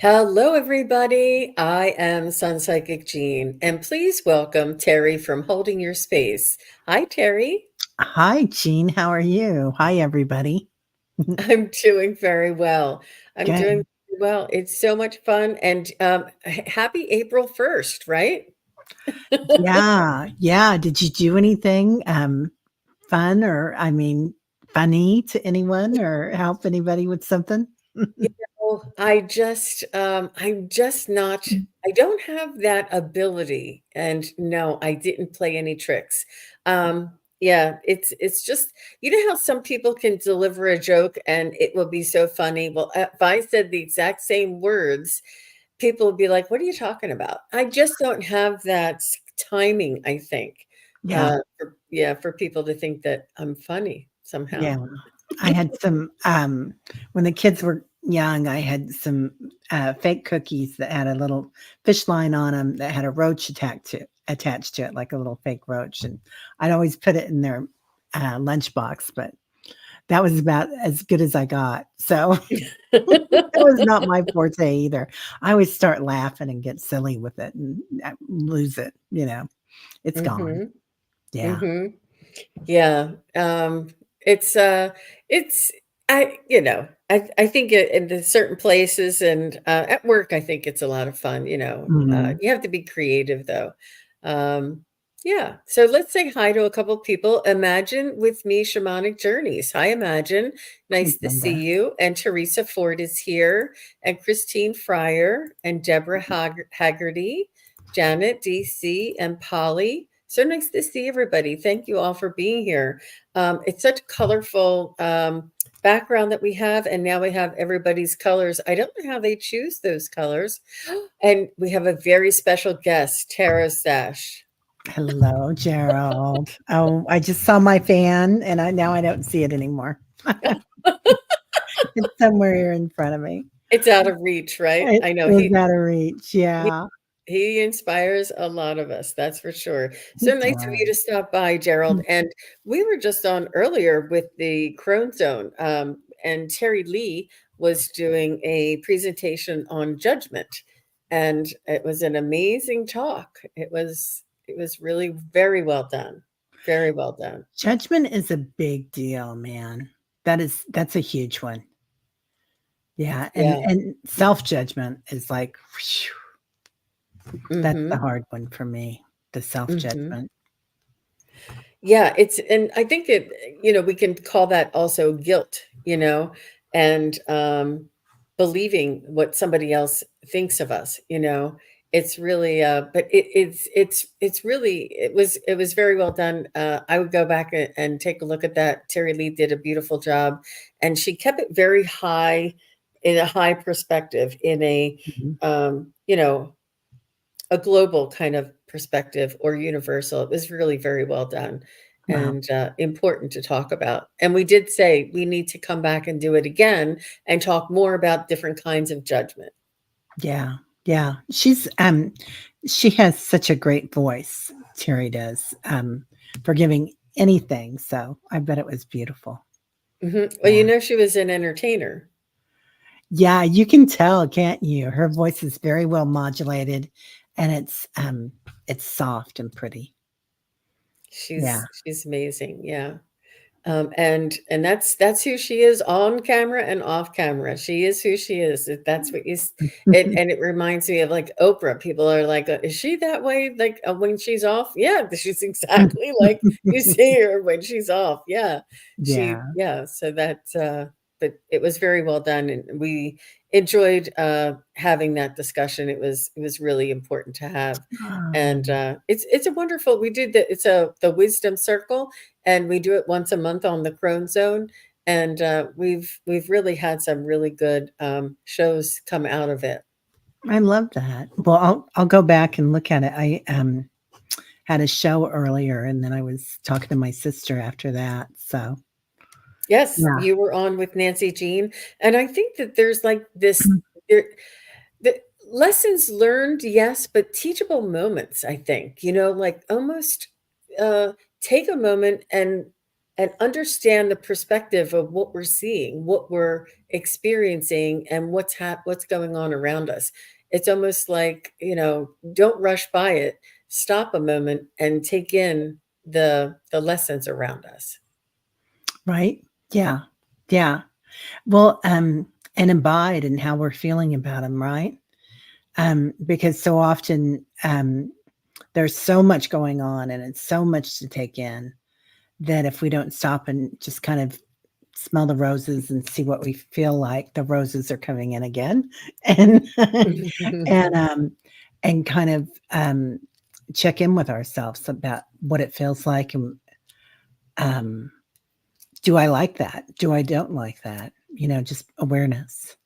Hello, everybody. I am Sun Psychic Jean, and please welcome Terry from Holding Your Space. Hi, Terry. Hi, Jean. How are you? Hi, everybody. I'm doing very well. I'm doing Good. very well. It's so much fun, and happy April 1st, right? Yeah. Yeah. Did you do anything fun funny to anyone or help anybody with something? You I'm just not, I don't have that ability. And no, I didn't play any tricks. Yeah, it's just, you know how some people can deliver a joke and it will be so funny. Well, if I said the exact same words, people would be like, "What are you talking about?" I just don't have that timing, I think. Yeah. For people to think that I'm funny somehow. Yeah. I had some when the kids were young, I had some fake cookies that had a little fish line on them that had a roach attached to it, like a little fake roach. And I'd always put it in their lunchbox, but that was about as good as I got. So that was not my forte either. I always start laughing and get silly with it and lose it. It's gone. Mhm. Yeah. Mhm. Yeah, it's, it's I think in the certain places and, at work, I think it's a lot of fun, Mhm. you have to be creative, though. Yeah, so let's say hi to a couple people. Imagine with me Shamanic Journeys. Hi, Imagine. Hey, Nice to see Brenda. you. And Teresa Ford is here, and Christine Fryer, and Deborah Haggerty, Janet DC, and Polly. So nice to see everybody. Thank you all for being here. It's such a colorful background that we have, and now we have everybody's colors. I don't know how they choose those colors. And we have a very special guest, Tara Sash. Hello, Gerald. Oh, I just saw my fan and now I don't see it anymore. It's somewhere here in front of me. It's out of reach, right? It I know is out of reach. he Yeah, he inspires a lot of us, that's for sure. he So nice of you to does. stop by, Gerald. And we were just on earlier with the Crone Zone, and Terry Lee was doing a presentation on judgment, and it was an amazing talk. It was really very well done, very well done. Judgment is a big deal, man. That's a huge one. Yeah, and Yeah. self-judgment is like, phew, that's the Mm-hmm. hard one for me, the Mm-hmm. self-judgment. Yeah, and I think we can call that also guilt, and believing what somebody else thinks of us, It's really but it's really it was very well done. I would go back and take a look at that. Terry Lee did a beautiful job, and she kept it very high, in a high perspective, in Mhm. a global kind of perspective, or universal. It was really very well done, Wow. and important to talk about. And we did say we need to come back and do it again and talk more about different kinds of judgment. Yeah, yeah. She has such a great voice, Terry does, for giving anything, so I bet it was beautiful. Well, Yeah. she was an entertainer. Yeah, you can tell, can't you? Her voice is very well modulated and it's soft and pretty. Yeah. She's amazing. Yeah. And that's who she is on camera and off camera. She is who she is. That's what and it reminds me of like Oprah. People are like, "Is she that way? Like when she's off?" Yeah, she's exactly like you see her when she's off. Yeah, Yeah. yeah. So but it was very well done, and we enjoyed having that discussion. It was really important to have, and Oh, it's a wonderful. We did it's the Wisdom Circle, and we do it once a month on the Crone Zone. And we've really had some really good shows come out of it. I love that. Well, I'll go back and look at it. I had a show earlier and then I was talking to my sister after that. So, Yes, yeah. you were on with Nancy Jean, and I think that there's like this there the lessons learned, yes, but teachable moments. I think like almost uh, take a moment and understand the perspective of what we're seeing, what we're experiencing, and what's going on around us. It's almost like, don't rush by it. Stop a moment and take in the lessons around us. Right? Yeah. Yeah. Well, and abide in how we're feeling about them, right? Because so often there's so much going on and it's so much to take in that if we don't stop and just kind of smell the roses and see what we feel like, the roses are coming in again, and and and kind of check in with ourselves about what it feels like, and um, do I like that? Do I don't like that? Just awareness.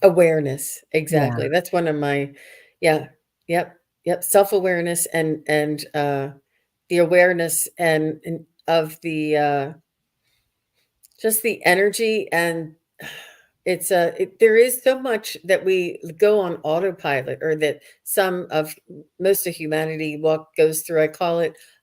Awareness, Yeah, exactly. That's one of my, yeah, yep, yep. Self-awareness and the awareness and of the just the energy, and there is so much that we go on autopilot, or that most of humanity goes through. I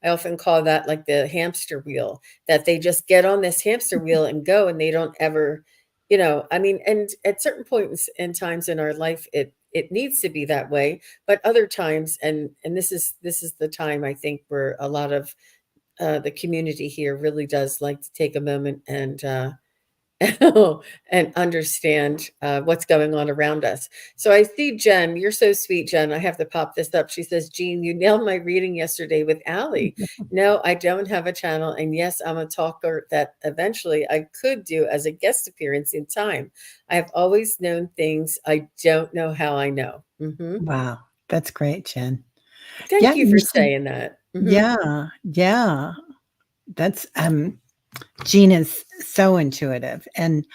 often call that like the hamster wheel, that they just get on this hamster wheel and go, and they don't ever, I mean, and at certain points in times in our life, it needs to be that way. But other times, and this is the time, I think, where a lot of the community here really does like to take a moment and understand what's going on around us. So I see Jen. You're so sweet, Jen. I have to pop this up. She says, Jean, you nailed my reading yesterday with Allie. No, I don't have a channel. And yes, I'm a talker that eventually I could do as a guest appearance in time. I have always known things. I don't know how I know. wow, that's great, Jen. Yeah, Thank you you're for so, saying that. yeah, yeah. That's Jean is so intuitive, and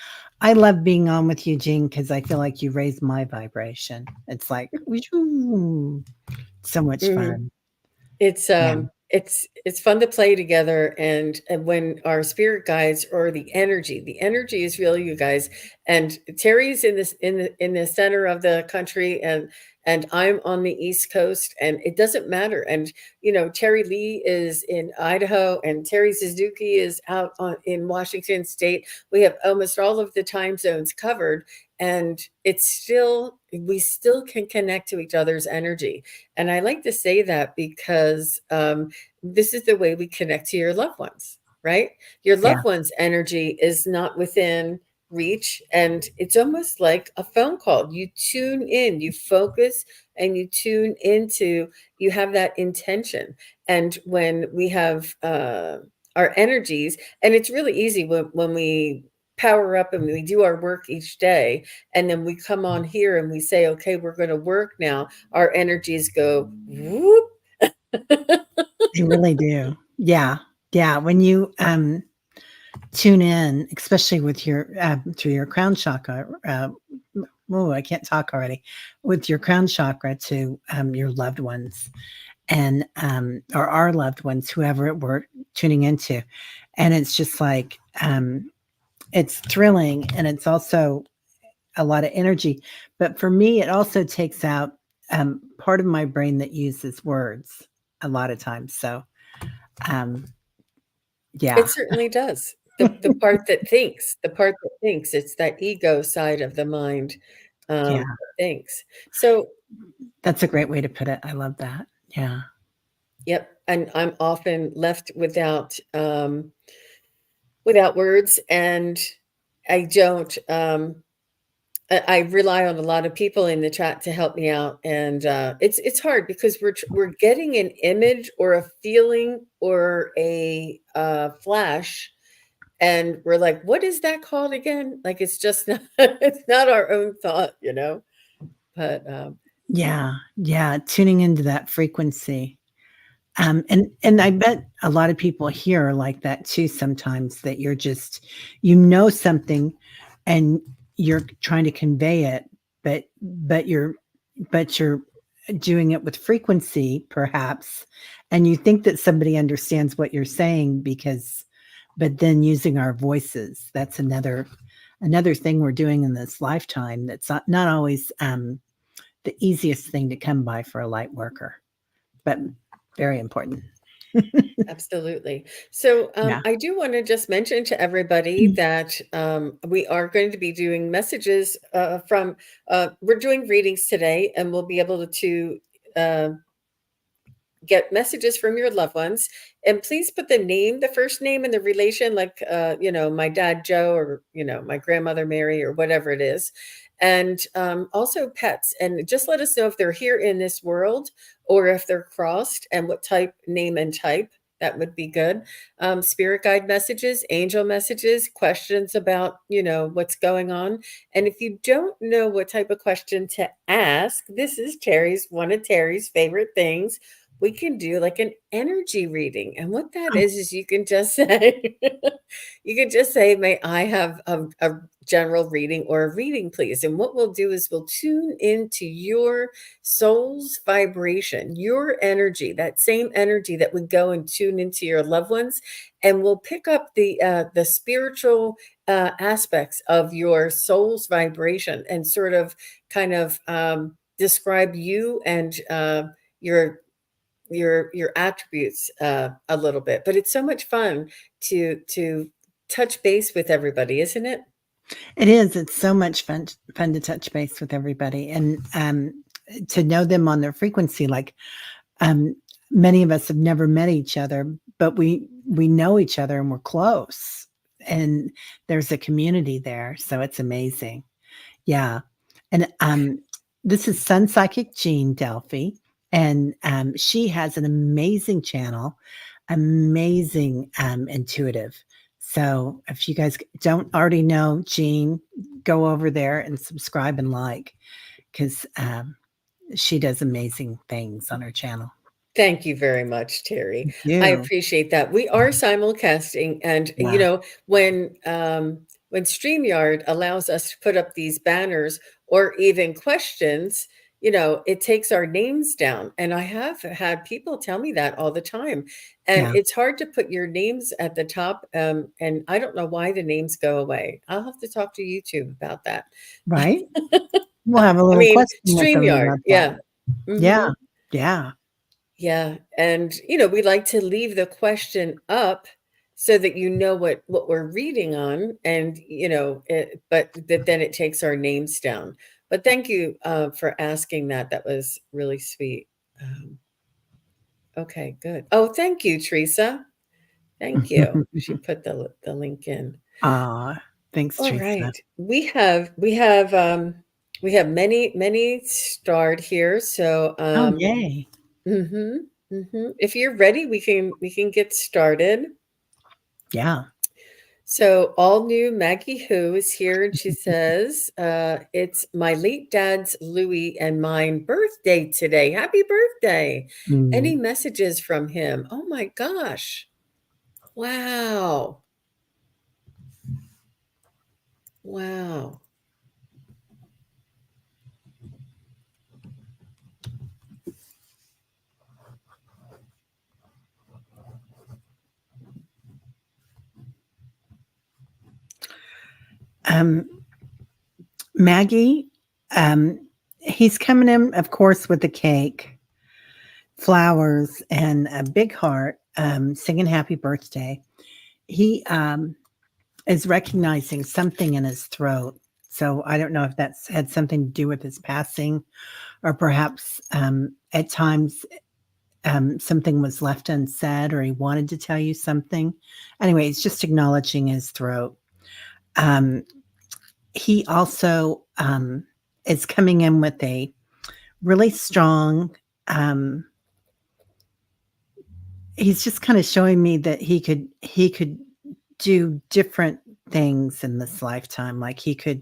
I love being on with you, Jean, because I feel like you raise my vibration. It's like, woo, so much Mhm. fun. It's Yeah, it's fun to play together, and when our spirit guides, or the energy is real, you guys. And Terry's in the center of the country, and I'm on the East Coast, and it doesn't matter. And Terry Lee is in Idaho, and Terry Suzuki is out in Washington State. We have almost all of the time zones covered, and we still can connect to each other's energy. And I like to say that because this is the way we connect to your loved ones, right? Your yeah, loved one's energy is not within reach. And it's almost like a phone call. You tune in, you focus, and you tune into, you have that intention. And when we have our energies, and it's really easy when we power up and we do our work each day, and then we come on here and we say, okay, we're going to work now, our energies go whoop. they really do. Yeah, yeah. When you tune in, especially with your through your crown chakra. Oh, I can't talk already. With your crown chakra to your loved ones, and or our loved ones, whoever we're tuning into, and it's just like it's thrilling, and it's also a lot of energy. But for me, it also takes out part of my brain that uses words a lot of times. So um, yeah, It certainly does. The part that thinks, it's that ego side of the mind yeah, that thinks. So, that's a great way to put it. I love that. Yeah, yep. And I'm often left without words, and I don't. I rely on a lot of people in the chat to help me out, and it's hard because we're getting an image or a feeling or a flash, and we're like, "What is that called again?" Like it's just not it's not our own thought. But yeah, yeah. Tuning into that frequency. And I bet a lot of people here are like that too sometimes, that you're just something and you're trying to convey it, but you're doing it with frequency perhaps, and you think that somebody understands what you're saying, because but then using our voices, that's another thing we're doing in this lifetime, that's not always the easiest thing to come by for a light worker, but very important. Absolutely. So, Yeah. I do want to just mention to everybody Mm. that we are going to be doing messages we're doing readings today, and we'll be able to uh, get messages from your loved ones. And please put the first name, and the relation, like, my dad Joe, or my grandmother Mary, or whatever it is. And also pets, and just let us know if they're here in this world, or if they're crossed, and what type, name and type. That would be good. Spirit guide messages, angel messages, questions about what's going on. And if you don't know what type of question to ask, this is one of Terry's favorite things. We can do like an energy reading. And what that Oh, is you can just say, you can just say, may I have a general reading, or a reading, please? And what we'll do is we'll tune into your soul's vibration, your energy, that same energy that would go and tune into your loved ones. And we'll pick up the spiritual aspects of your soul's vibration, and sort of kind of describe you, and your your attributes a little bit. But it's so much fun to touch base with everybody, isn't it? it is. It's so much fun to touch base with everybody and to know them on their frequency. Like um, many of us have never met each other, but we know each other and we're close. And there's a community there, so it's amazing. Yeah. And this is Sun Psychic Jean Delphi, and she has an amazing channel, amazing intuitive. So if you guys don't already know Jean, go over there and subscribe and like, because she does amazing things on her channel. Thank you very much, Terry. Thank I you. appreciate that. We are simulcasting, and Yeah. when StreamYard allows us to put up these banners, or even questions, it takes our names down. And I have had people tell me that all the time. And Yeah. it's hard to put your names at the top. And I don't know why the names go away. I'll have to talk to YouTube about that. Right. We'll have a I little mean, question with them StreamYard, about that. yeah. Yeah. Hmm. Yeah. Yeah, and we like to leave the question up so that what we're reading on, and but that then it takes our names down. But thank you for asking that. That was really sweet. Um, okay, good. Oh, thank you, Teresa. Thank you. She put the link in. Aw, thanks, All Teresa. right, we have many starred here. So Oh, yay. mhm, mhm. If you're ready, we can get started. Yeah. So all new Maggie Who is here, and she says, "It's my late dad's Louis and mine birthday today. Happy birthday! Any Mm. messages from him? Oh my gosh! Wow, wow." Um, Maggie, um, he's coming in, of course, with the cake, flowers, and a big heart, singing happy birthday. He is recognizing something in his throat. So I don't know if that's had something to do with his passing, or perhaps at times something was left unsaid, or he wanted to tell you something. Anyway, he's just acknowledging his throat. Um, he also is coming in with a really strong, um, he's just kind of showing me that he could do different things in this lifetime. Like he could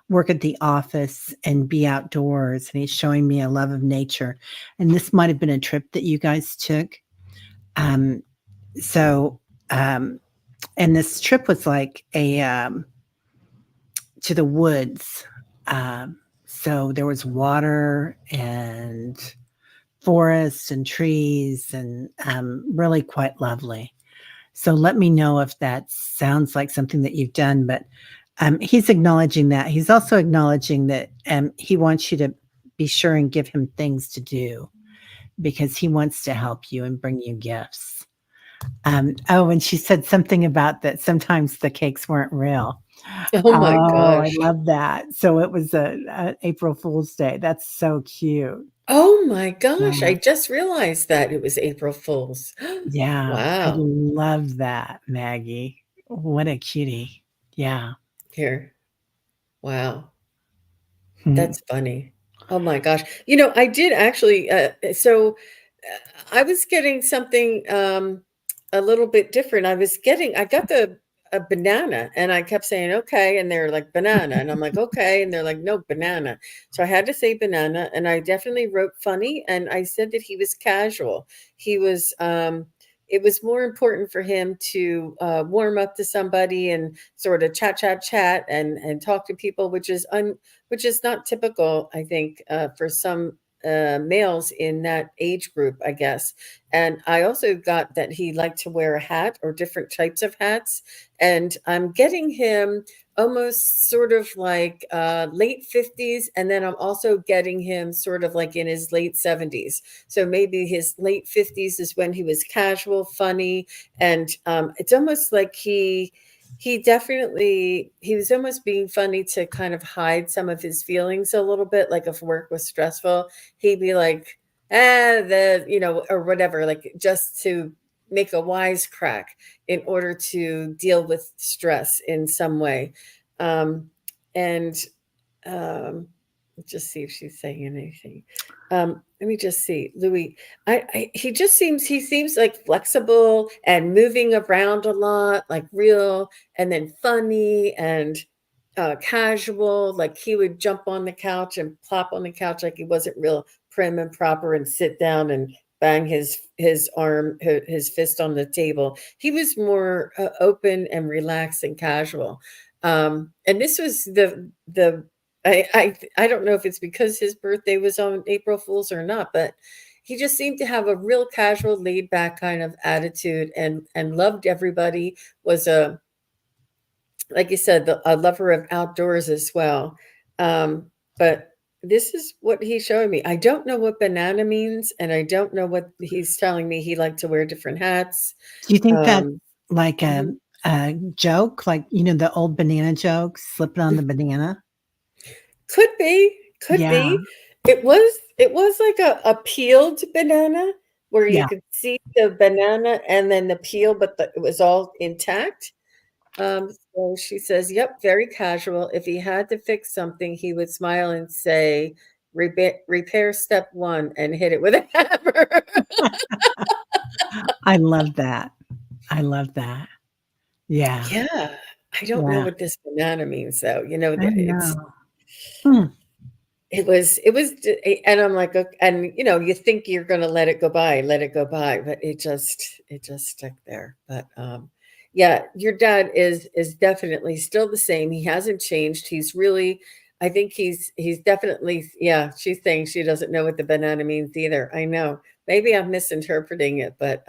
work at the office and be outdoors, and he's showing me a love of nature. And this might have been a trip that you guys took. Um, so um, and this trip was like a to the woods. So there was water and forest and trees, and really quite lovely. So let me know if that sounds like something that you've done. But he's acknowledging that. He's also acknowledging that he wants you to be sure and give him things to do, because he wants to help you and bring you gifts. Oh, and she said something about that sometimes the cakes weren't real. Oh my Oh, I gosh. love that. So it was a April Fool's Day. That's so cute. Oh my gosh, I Yeah. just realized that it was April Fool's. Yeah, I Wow. love that, Maggie. What a cutie. Yeah. Here. Wow. Mhm. That's funny. Oh my gosh. I did actually, I was getting something, a little bit different. I got the a banana and I kept saying, "Okay," and they're like, "Banana," and I'm like, "Okay," and they're like, "No, banana." So I had to say banana, and I definitely wrote funny, and I said that he was casual. He was, it was more important for him to, warm up to somebody and sort of chat, chat, chat, and talk to people, which is not typical, I think, for some males in that age group, I guess. And I also got that he liked to wear a hat or different types of hats. And I'm getting him almost sort of like late 50s. And then I'm also getting him sort of like in his late 70s. So maybe his late 50s is when he was casual, funny. And it's almost like he was almost being funny to kind of hide some of his feelings a little bit. Like if work was stressful, he'd be like, or whatever, like just to make a wisecrack in order to deal with stress in some way. And um, just see if she's saying anything. Let me just see, Louis. He seems like flexible and moving around a lot, like real, and then funny and casual. Like he would jump on the couch and plop on the couch like he wasn't real prim and proper, and sit down and bang his fist on the table. He was more open and relaxed and casual. And this was the I don't know if it's because his birthday was on April Fool's or not, but he just seemed to have a real casual, laid back kind of attitude, and loved everybody. Was a Like you said, a lover of outdoors as well. But this is what he's showing me. I don't know what banana means, and I don't know what he's telling me. He liked to wear different hats. Do you think that's Um, like mhm. a joke? Like, the old banana joke, slipping on the banana? Could be, could Yeah. be. It was like a peeled banana where you Yeah. could see the banana and then the peel, but it was all intact. So she says, "Yep, very casual. If he had to fix something, he would smile and say, repair step one, and hit it with a hammer." I love that. I love that. Yeah. Yeah, I don't know Yeah. what this banana means though. I know. Hmm. And I'm like, "Ok," and you think you're gonna let it go by, but it just stuck there. But yeah, your dad is definitely still the same. He hasn't changed. He's really, I think he's definitely, yeah. She's saying she doesn't know what the banana means either. I know. Maybe I'm misinterpreting it, but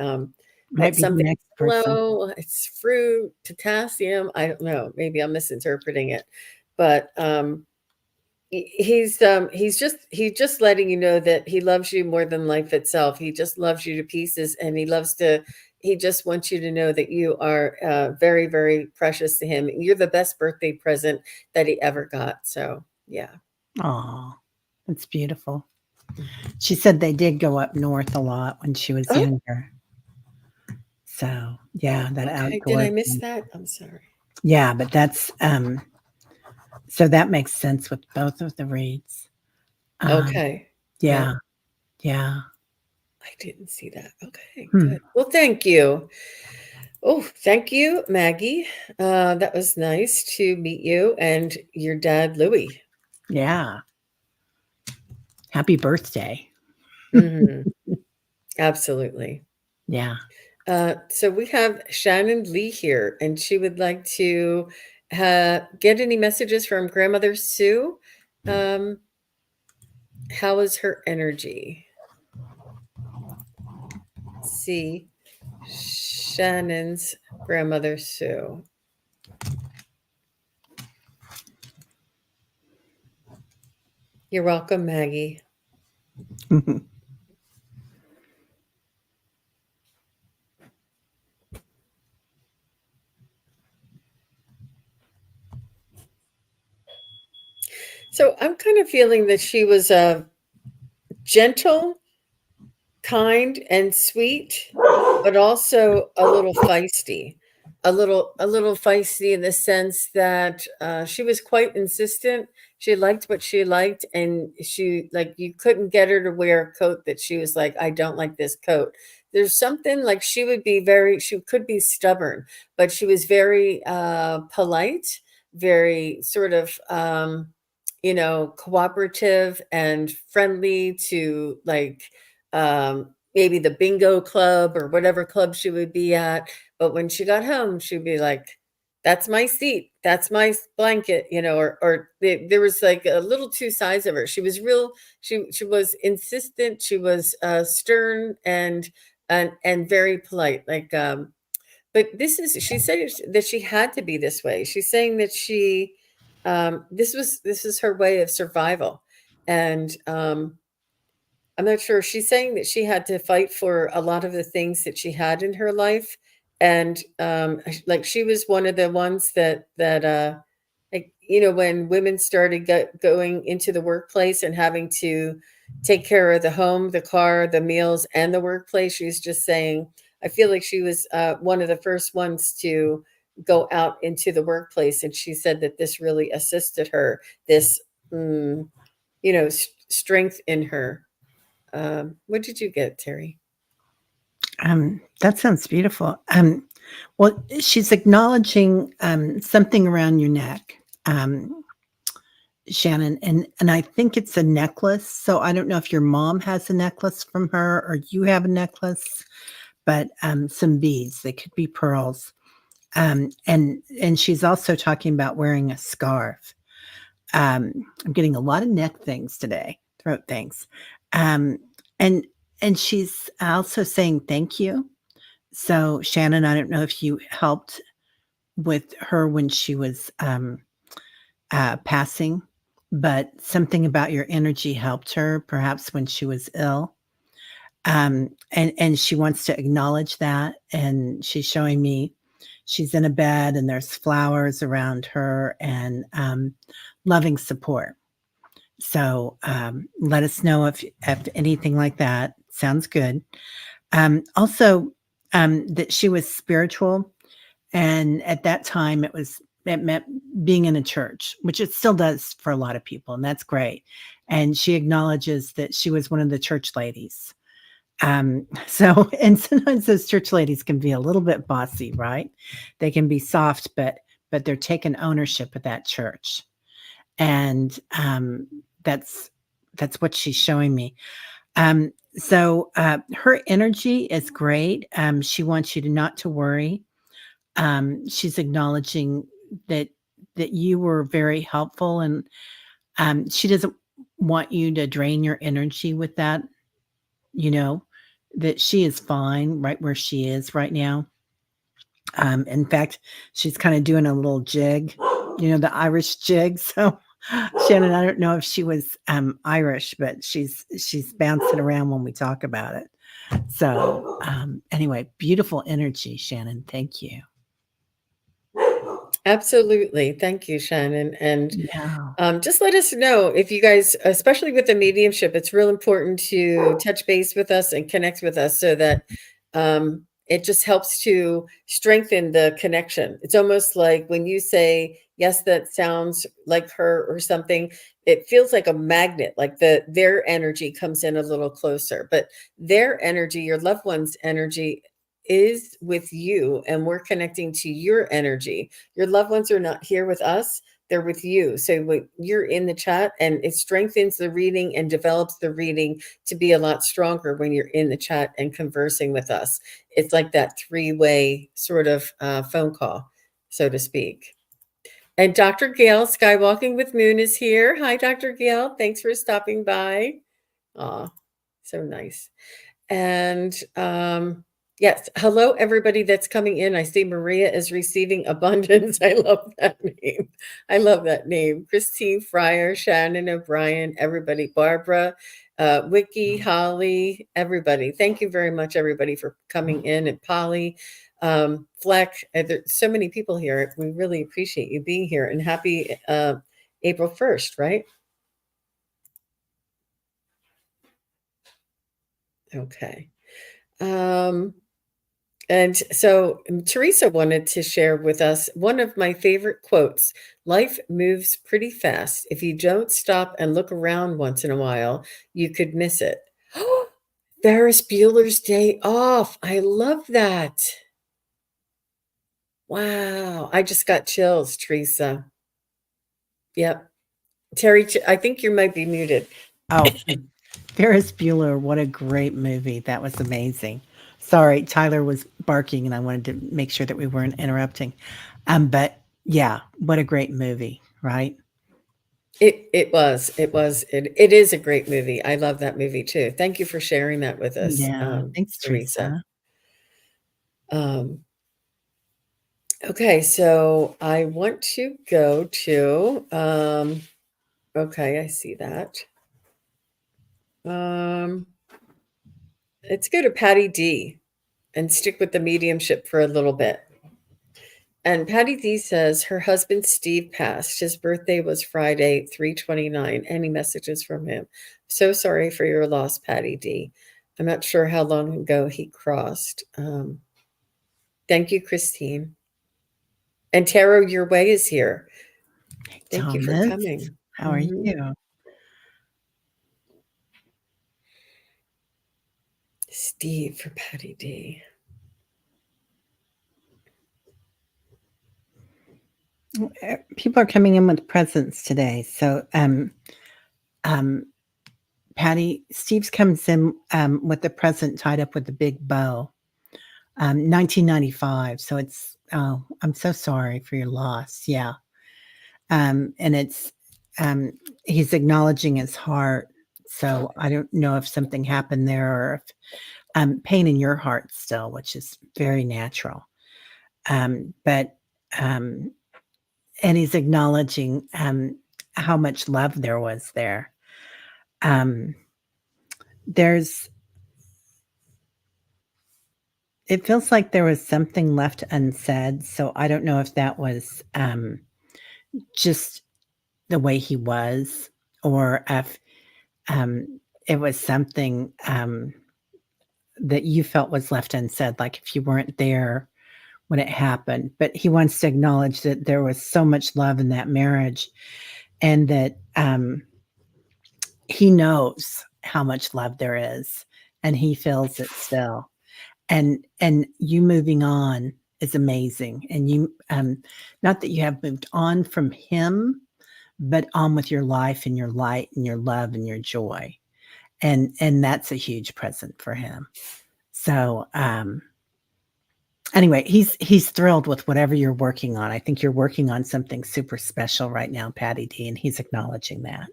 Might be the something next person. slow. It's fruit, potassium. I don't know. Maybe I'm misinterpreting it, but he's just letting you know that he loves you more than life itself. He just loves you to pieces, and he just wants you to know that you are very, very precious to him. You're the best birthday present that he ever got. So yeah. Aw, that's beautiful. She said they did go up north a lot when she was Oh, younger. So, yeah, that okay. Did outdoor I miss thing. that? I'm sorry. Yeah, but so that makes sense with both of the reads. Um, Okay. yeah, Yep. yeah. I didn't see that. Okay, Hmm. good. Well, thank you. Oh, thank you, Maggie. That was nice to meet you and your dad, Louis. Yeah. Happy birthday. Hmm. Absolutely. Yeah. So we have Shannon Lee here, and she would like to get any messages from Grandmother Sue. Um, how is her energy? See, Shannon's Grandmother Sue. You're welcome, Maggie. So I'm kind of feeling that she was gentle, kind, and sweet, but also a little feisty. A little feisty in the sense that she was quite insistent. She liked what she liked, and she like you couldn't get her to wear a coat that she was like, I don't like this coat. There's something like she could be stubborn, but she was very polite, very sort of cooperative and friendly to like maybe the bingo club or whatever club she would be at. But when she got home, she'd be like, "That's my seat. That's my blanket," there was like a little two sides of her. She was real. She was insistent. She was stern and very polite. But she said that she had to be this way. She's saying that this is her way of survival, and I'm not sure. She's saying that she had to fight for a lot of the things that she had in her life, and like she was one of the ones that when women started going into the workplace and having to take care of the home, the car, the meals, and the workplace. She's just saying, I feel like she was one of the first ones to go out into the workplace, and she said that this really assisted her. This, mm, strength in her. What did you get, Terry? That sounds beautiful. Well, she's acknowledging something around your neck, Shannon, and I think it's a necklace. So I don't know if your mom has a necklace from her or you have a necklace, but some beads. They could be pearls. And she's also talking about wearing a scarf. I'm getting a lot of neck things today, throat things. Um, and and she's also saying thank you. So Shannon, I don't know if you helped with her when she was passing, but something about your energy helped her, perhaps when she was ill. And she wants to acknowledge that, and she's showing me she's in a bed and there's flowers around her and loving support. So let us know if anything like that sounds good. Also, that she was spiritual, and at that time it meant being in a church, which it still does for a lot of people, and that's great. And she acknowledges that she was one of the church ladies. So and sometimes those church ladies can be a little bit bossy, right? They can be soft, but they're taking ownership of that church. And that's that's what she's showing me. So her energy is great. She wants you to not to worry. She's acknowledging that you were very helpful, and she doesn't want you to drain your energy with that. You know that she is fine right where she is right now. In fact, she's kind of doing a little jig, the Irish jig. So, Shannon, I don't know if she was Irish, but she's bouncing around when we talk about it. So, anyway, beautiful energy, Shannon. Thank you. Absolutely. Thank you, Shannon. And Yeah. just let us know if you guys, especially with the mediumship, it's real important to touch base with us and connect with us so that it just helps to strengthen the connection. It's almost like when you say, yes, that sounds like her or something, it feels like a magnet, like their energy comes in a little closer. But their energy, your loved one's energy, is with you, and we're connecting to your energy. Your loved ones are not here with us, they're with you. So when you're in the chat, and it strengthens the reading and develops the reading to be a lot stronger when you're in the chat and conversing with us. It's like that three-way sort of phone call, so to speak. And Dr. Gail, Skywalking with Moon, is here. Hi, Dr. Gail. Thanks for stopping by. Aw, so nice. And yes, hello, everybody that's coming in. I see Maria is receiving abundance. I love that name. I love that name. Christine Fryer, Shannon O'Brien, everybody, Barbara, Wiki, Holly, everybody. Thank you very much, everybody, for coming in. And Polly, Fleck, there's so many people here. We really appreciate you being here. And happy April 1st, right? Okay. Um, and so Teresa wanted to share with us one of my favorite quotes. Life moves pretty fast. If you don't stop and look around once in a while, you could miss it. Ferris Bueller's Day Off. I love that. Wow. I just got chills, Teresa. Yep. Terry, I think you might be muted. Oh, Ferris Bueller, what a great movie. That was amazing. Sorry, Tyler was barking and I wanted to make sure that we weren't interrupting. But yeah, what a great movie, right? It is a great movie. I love that movie too. Thank you for sharing that with us, Yeah. Thanks, Teresa. Teresa. Um, okay, so I want to go to okay, I see that. Um, let's go to Patty D and stick with the mediumship for a little bit. And Patty D says her husband Steve passed. His birthday was Friday, 3/29. Any messages from him? So sorry for your loss, Patty D. I'm not sure how long ago he crossed. Thank you, Christine. And Taro, your way is here. Hey, Thank you for Thomas. coming. How are Mhm. you? Steve for Patty D. People are coming in with presents today. So, um, Patty, Steve's comes in with the present tied up with a big bow. 1995. So it's, oh, I'm so sorry for your loss. Yeah. And it's, um, he's acknowledging his heart. So I don't know if something happened there or if pain in your heart still, which is very natural. But, um, and he's acknowledging how much love there was there. Um, there's, it feels like there was something left unsaid. So I don't know if that was just the way he was, or if it was something that you felt was left unsaid, like if you weren't there when it happened. But he wants to acknowledge that there was so much love in that marriage, and that he knows how much love there is, and he feels it still. And you moving on is amazing. And you, not that you have moved on from him, but on with your life and your light and your love and your joy. And that's a huge present for him. So anyway, he's thrilled with whatever you're working on. I think you're working on something super special right now, Patty D, and he's acknowledging that.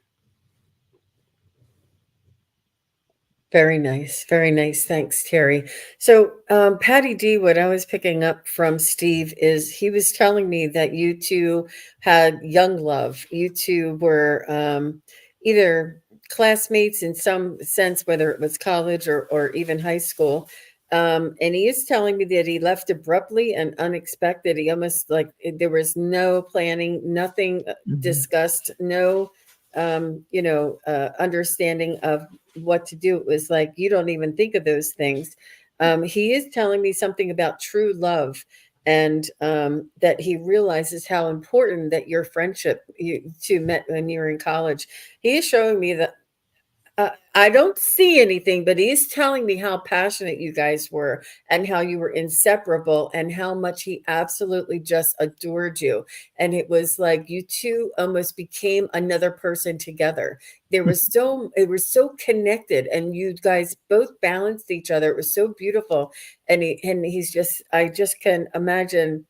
Very nice. Very nice. Thanks, Terry. So, Patty D, what I was picking up from Steve is he was telling me that you two had young love. You two were either classmates in some sense, whether it was college or even high school. And he is telling me that he left abruptly and unexpected. He almost like there was no planning, nothing Mhm. discussed, no understanding of what to do. It was like you don't even think of those things. He is telling me something about true love, and that he realizes how important that your friendship you two met when you were in college. He is showing me that I don't see anything, but he's telling me how passionate you guys were and how you were inseparable and how much he absolutely just adored you. And it was like you two almost became another person together. It was so connected, and you guys both balanced each other. It was so beautiful. And he's just, I just can imagine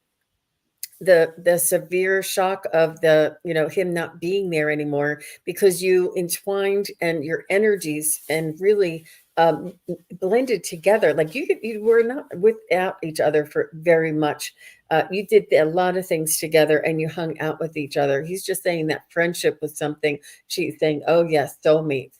the severe shock of him not being there anymore, because you entwined and your energies and really blended together. Like you were not without each other for very much. You did a lot of things together and you hung out with each other. He's just saying that friendship was something. She's saying, oh yes, soulmates,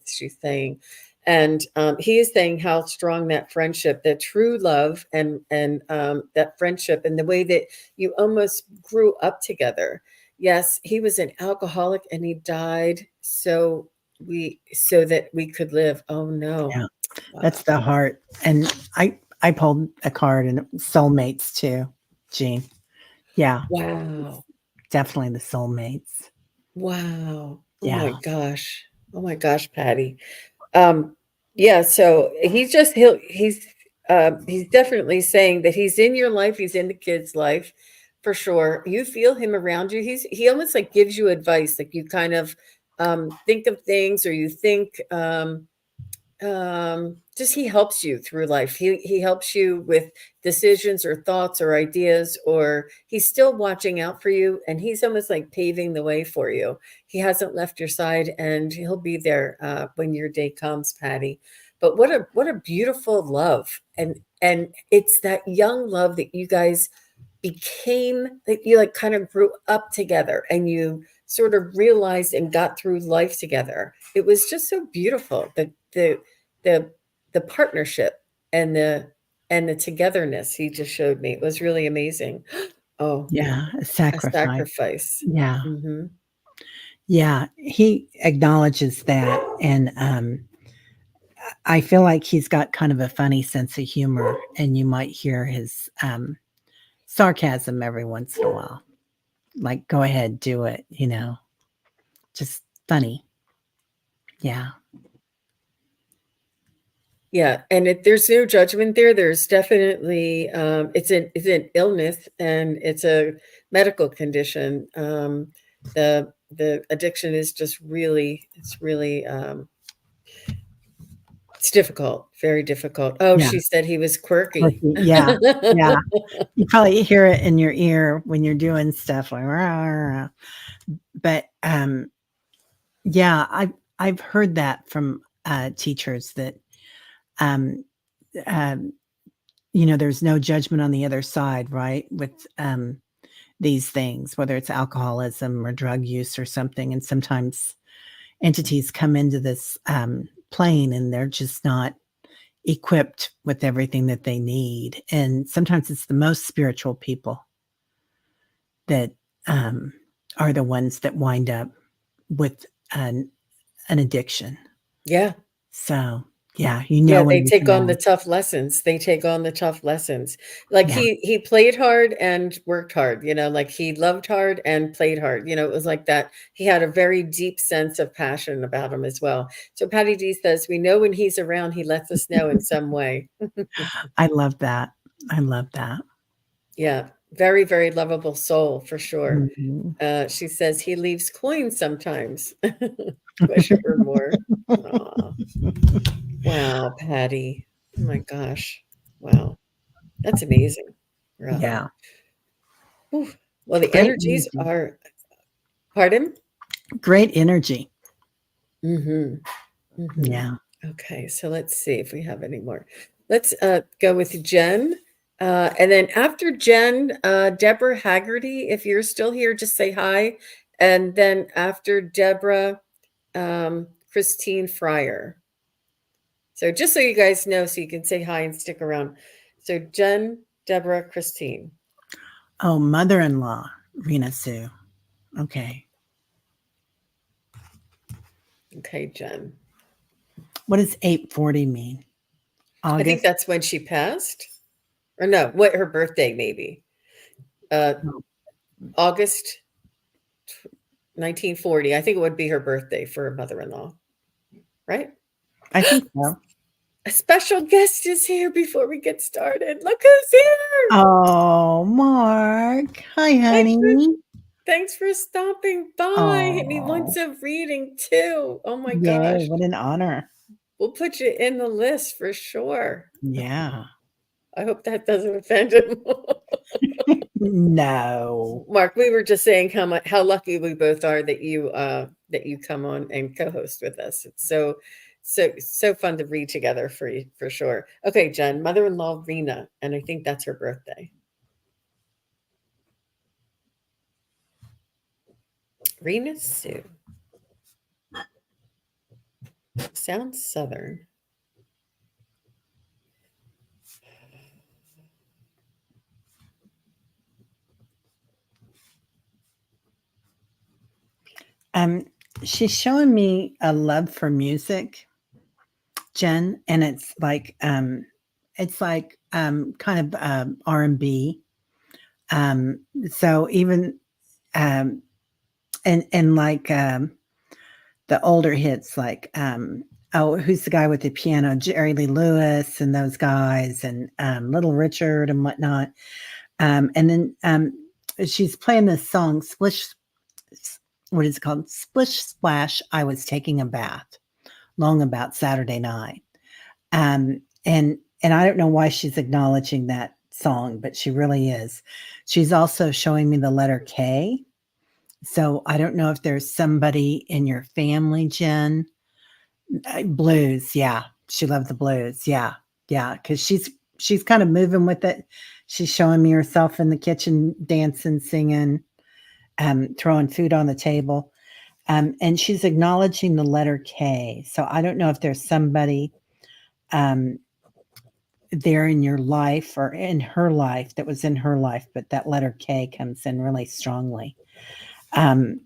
she's saying. And he is saying how strong that friendship, that true love, and that friendship, and the way that you almost grew up together. Yes, he was an alcoholic and he died so so that we could live. Oh no. Yeah. That's Wow. the heart. And I pulled a card and soulmates too, Jean. Yeah, Wow. definitely the soulmates. Wow. Oh my Yeah. gosh. Oh my gosh, Patty. Um, yeah, so he's definitely saying that he's in your life, he's in the kid's life for sure. You feel him around you. He almost like gives you advice, like you kind of think of things, or you think just he helps you through life. He helps you with decisions or thoughts or ideas, or he's still watching out for you, and he's almost like paving the way for you. He hasn't left your side, and he'll be there when your day comes, Patty. But what a beautiful love. And it's that young love that you guys became, that you like kind of grew up together, and you sort of realized and got through life together. It was just so beautiful. The the partnership and the togetherness he just showed me. It was really amazing. Oh, Yeah. A a sacrifice. sacrifice. Yeah. Hmm. Yeah. He acknowledges that. And I feel like he's got kind of a funny sense of humor, and you might hear his sarcasm every once in a while. Like, go ahead, do it, just funny. Yeah. Yeah, and there's no judgment there. There's definitely it's an illness, and it's a medical condition. The addiction is just really, it's difficult, very difficult. Oh, Yeah. she said he was quirky. Quirky. Yeah. Yeah. You probably hear it in your ear when you're doing stuff like, "Rah, rah, rah." But yeah, I've heard that from teachers that um, um, there's no judgment on the other side, right? With these things, whether it's alcoholism or drug use or something, and sometimes entities come into this plane and they're just not equipped with everything that they need, and sometimes it's the most spiritual people that um, are the ones that wind up with an addiction. Yeah. So, yeah, Yeah, when they there's take an on the tough lessons. They take on the tough lessons. Like yeah, he played hard and worked hard, like he loved hard and played hard. It was like that. He had a very deep sense of passion about him as well. So Patty D says, we know when he's around, he lets us know in some way. I love that. I love that. Yeah, very, very lovable soul for sure. Mhm. She says he leaves coins sometimes. Wish it were more. Aw. Wow, Patty. Oh my gosh. Wow. That's amazing. Wow. Yeah, Whew. Well, the great energies energy. are, pardon? Great energy. Mhm. Mhm. Yeah. Okay, so let's see if we have any more. Let's go with Jen. And then after Jen, Deborah Haggerty, if you're still here, just say hi. And then after Deborah, Christine Fryer. So just so you guys know, so you can say hi and stick around. So Jen, Deborah, Christine. Oh, mother-in-law, Rena Sue. Okay. Okay, Jen. What does 840 mean? I think August? that's when she passed. Or no, what her birthday maybe. Uh Oh, August 1940. I think it would be her birthday for her mother-in-law, right? I think so. A special guest is here before we get started. Look who's here. Oh, Mark. Hi, Thanks for honey. thanks for stopping by. He wants Oh, a reading too. Oh my yay. gosh. What an honor. We'll put you in the list for sure. Yeah. I hope that doesn't offend him. No. Mark, we were just saying how lucky we both are that you come on and co-host with us. It's so fun to read together for you for sure. Okay, Jen, mother-in-law Rena, and I think that's her birthday. Rena Sue. Sounds southern. Um, She's showing me a love for music, Jen, and it's like kind of R&B. Um, so even um, and like the older hits, like oh, who's the guy with the piano? Jerry Lee Lewis and those guys, and Little Richard and whatnot. And then she's playing this song, Splish. What is it called? Splish Splash. I was taking a bath long about Saturday night. And I don't know why she's acknowledging that song, but she really is. She's also showing me the letter K. So I don't know if there's somebody in your family, Jen. Blues, yeah. She loves the blues. Yeah. Yeah, cuz she's kind of moving with it. She's showing me herself in the kitchen dancing, singing, throwing food on the table. And she's acknowledging the letter K. So I don't know if there's somebody um, there in your life or in her life that was in her life, but that letter K comes in really strongly. Um,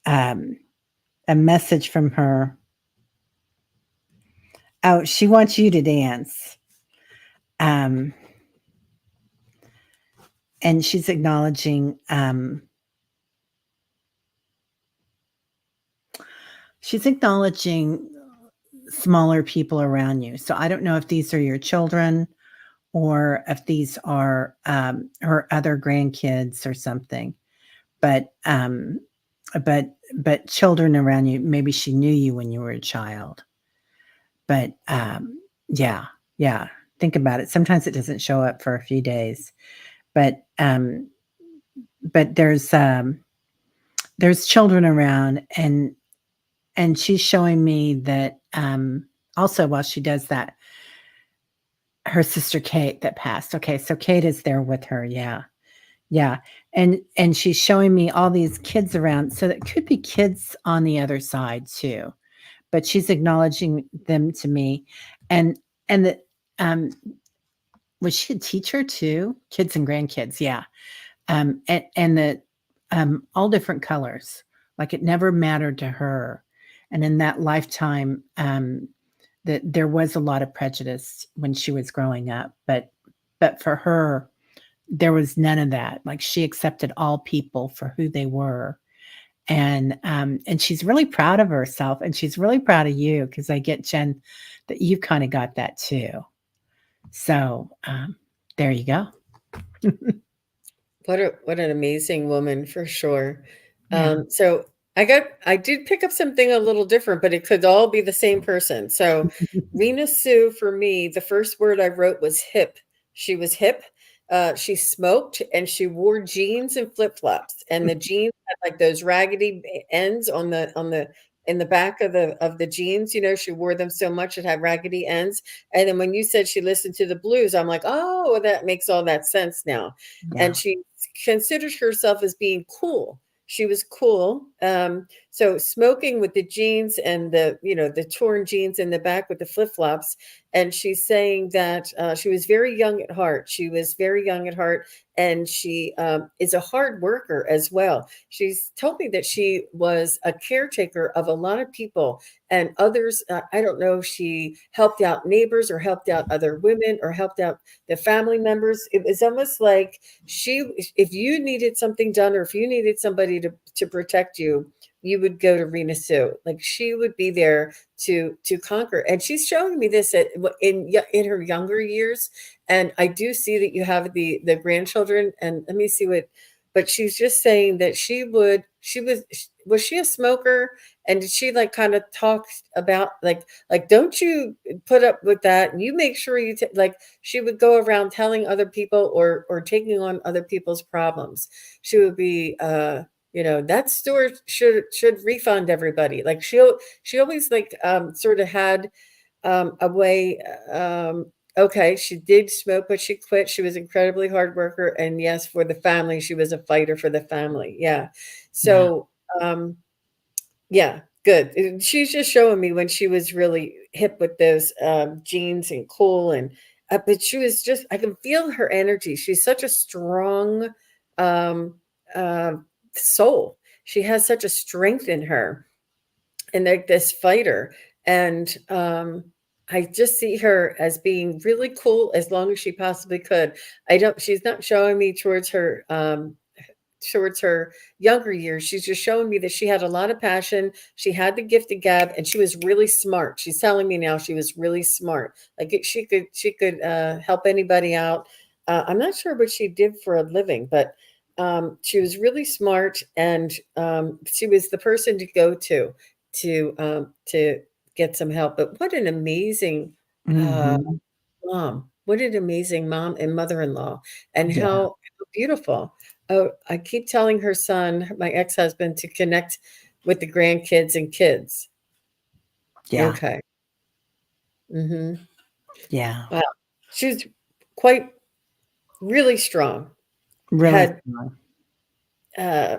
um, a message from her. Oh, she wants you to dance. Um, and she's acknowledging smaller people around you. So I don't know if these are your children or if these are her other grandkids or something. But but children around you. Maybe she knew you when you were a child. But yeah, yeah. Think about it. Sometimes it doesn't show up for a few days, but but there's children around, and she's showing me that also while she does that, her sister Kate that passed. Okay, so Kate is there with her. Yeah. Yeah. And she's showing me all these kids around. So that could be kids on the other side too. But she's acknowledging them to me. And and the um was she a teacher too? Kids and grandkids, yeah. And the all different colors. Like it never mattered to her. And in that lifetime, that there was a lot of prejudice when she was growing up. But for her, there was none of that. Like she accepted all people for who they were. And she's really proud of herself, and she's really proud of you because I get, Jen, that you kind of got that too. So there you go. What an amazing woman for sure. Yeah. So I did pick up something a little different, but it could all be the same person. So Rena Sue, for me, the first word I wrote was hip. She was hip. She smoked and she wore jeans and flip flops, and the jeans had like those raggedy ends on the in the back of the jeans. You know, she wore them so much it had raggedy ends. And then when you said she listened to the blues, I'm like, oh, that makes all that sense now. Yeah. And she considered herself as being cool. She was cool. So smoking with the jeans and the torn jeans in the back with the flip flops. And she's saying that she was very young at heart. She was very young at heart, and she is a hard worker as well. She's told me that she was a caretaker of a lot of people and others. I don't know if she helped out neighbors or helped out other women or helped out the family members. It was almost like if you needed something done or if you needed somebody to protect you, you would go to Rena Sue. Like she would be there to conquer. And she's showing me this in her younger years. And I do see that you have the grandchildren. And let me see what. But she's just saying that was she a smoker? And did she like kind of talk about like don't you put up with that? And you make sure like she would go around telling other people or taking on other people's problems. She would be that store should refund everybody. Like she always like sort of had a way. Okay, she did smoke, but she quit. She was incredibly hard worker, and yes, for the family, she was a fighter for the family. Yeah, Yeah. so yeah, good. She's just showing me when she was really hip with those jeans and cool, and but she was just I can feel her energy. She's such a strong um, uh, soul. She has such a strength in her. and like this fighter. And I just see her as being really cool as long as she possibly could. I don't. She's not showing me towards her younger years. She's just showing me that she had a lot of passion. She had the gift of gab, and she was really smart. She's telling me now she was really smart. Like she could help anybody out. I'm not sure what she did for a living, but she was really smart, and she was the person to go to get some help. But what an amazing uh, Mhm. mom! What an amazing mom and mother-in-law, and Yeah, how beautiful. Oh, I keep telling her son, my ex-husband, to connect with the grandkids and kids. yeah, Okay. Mhm. yeah. Wow. She was quite really strong. Really Had, strong. uh,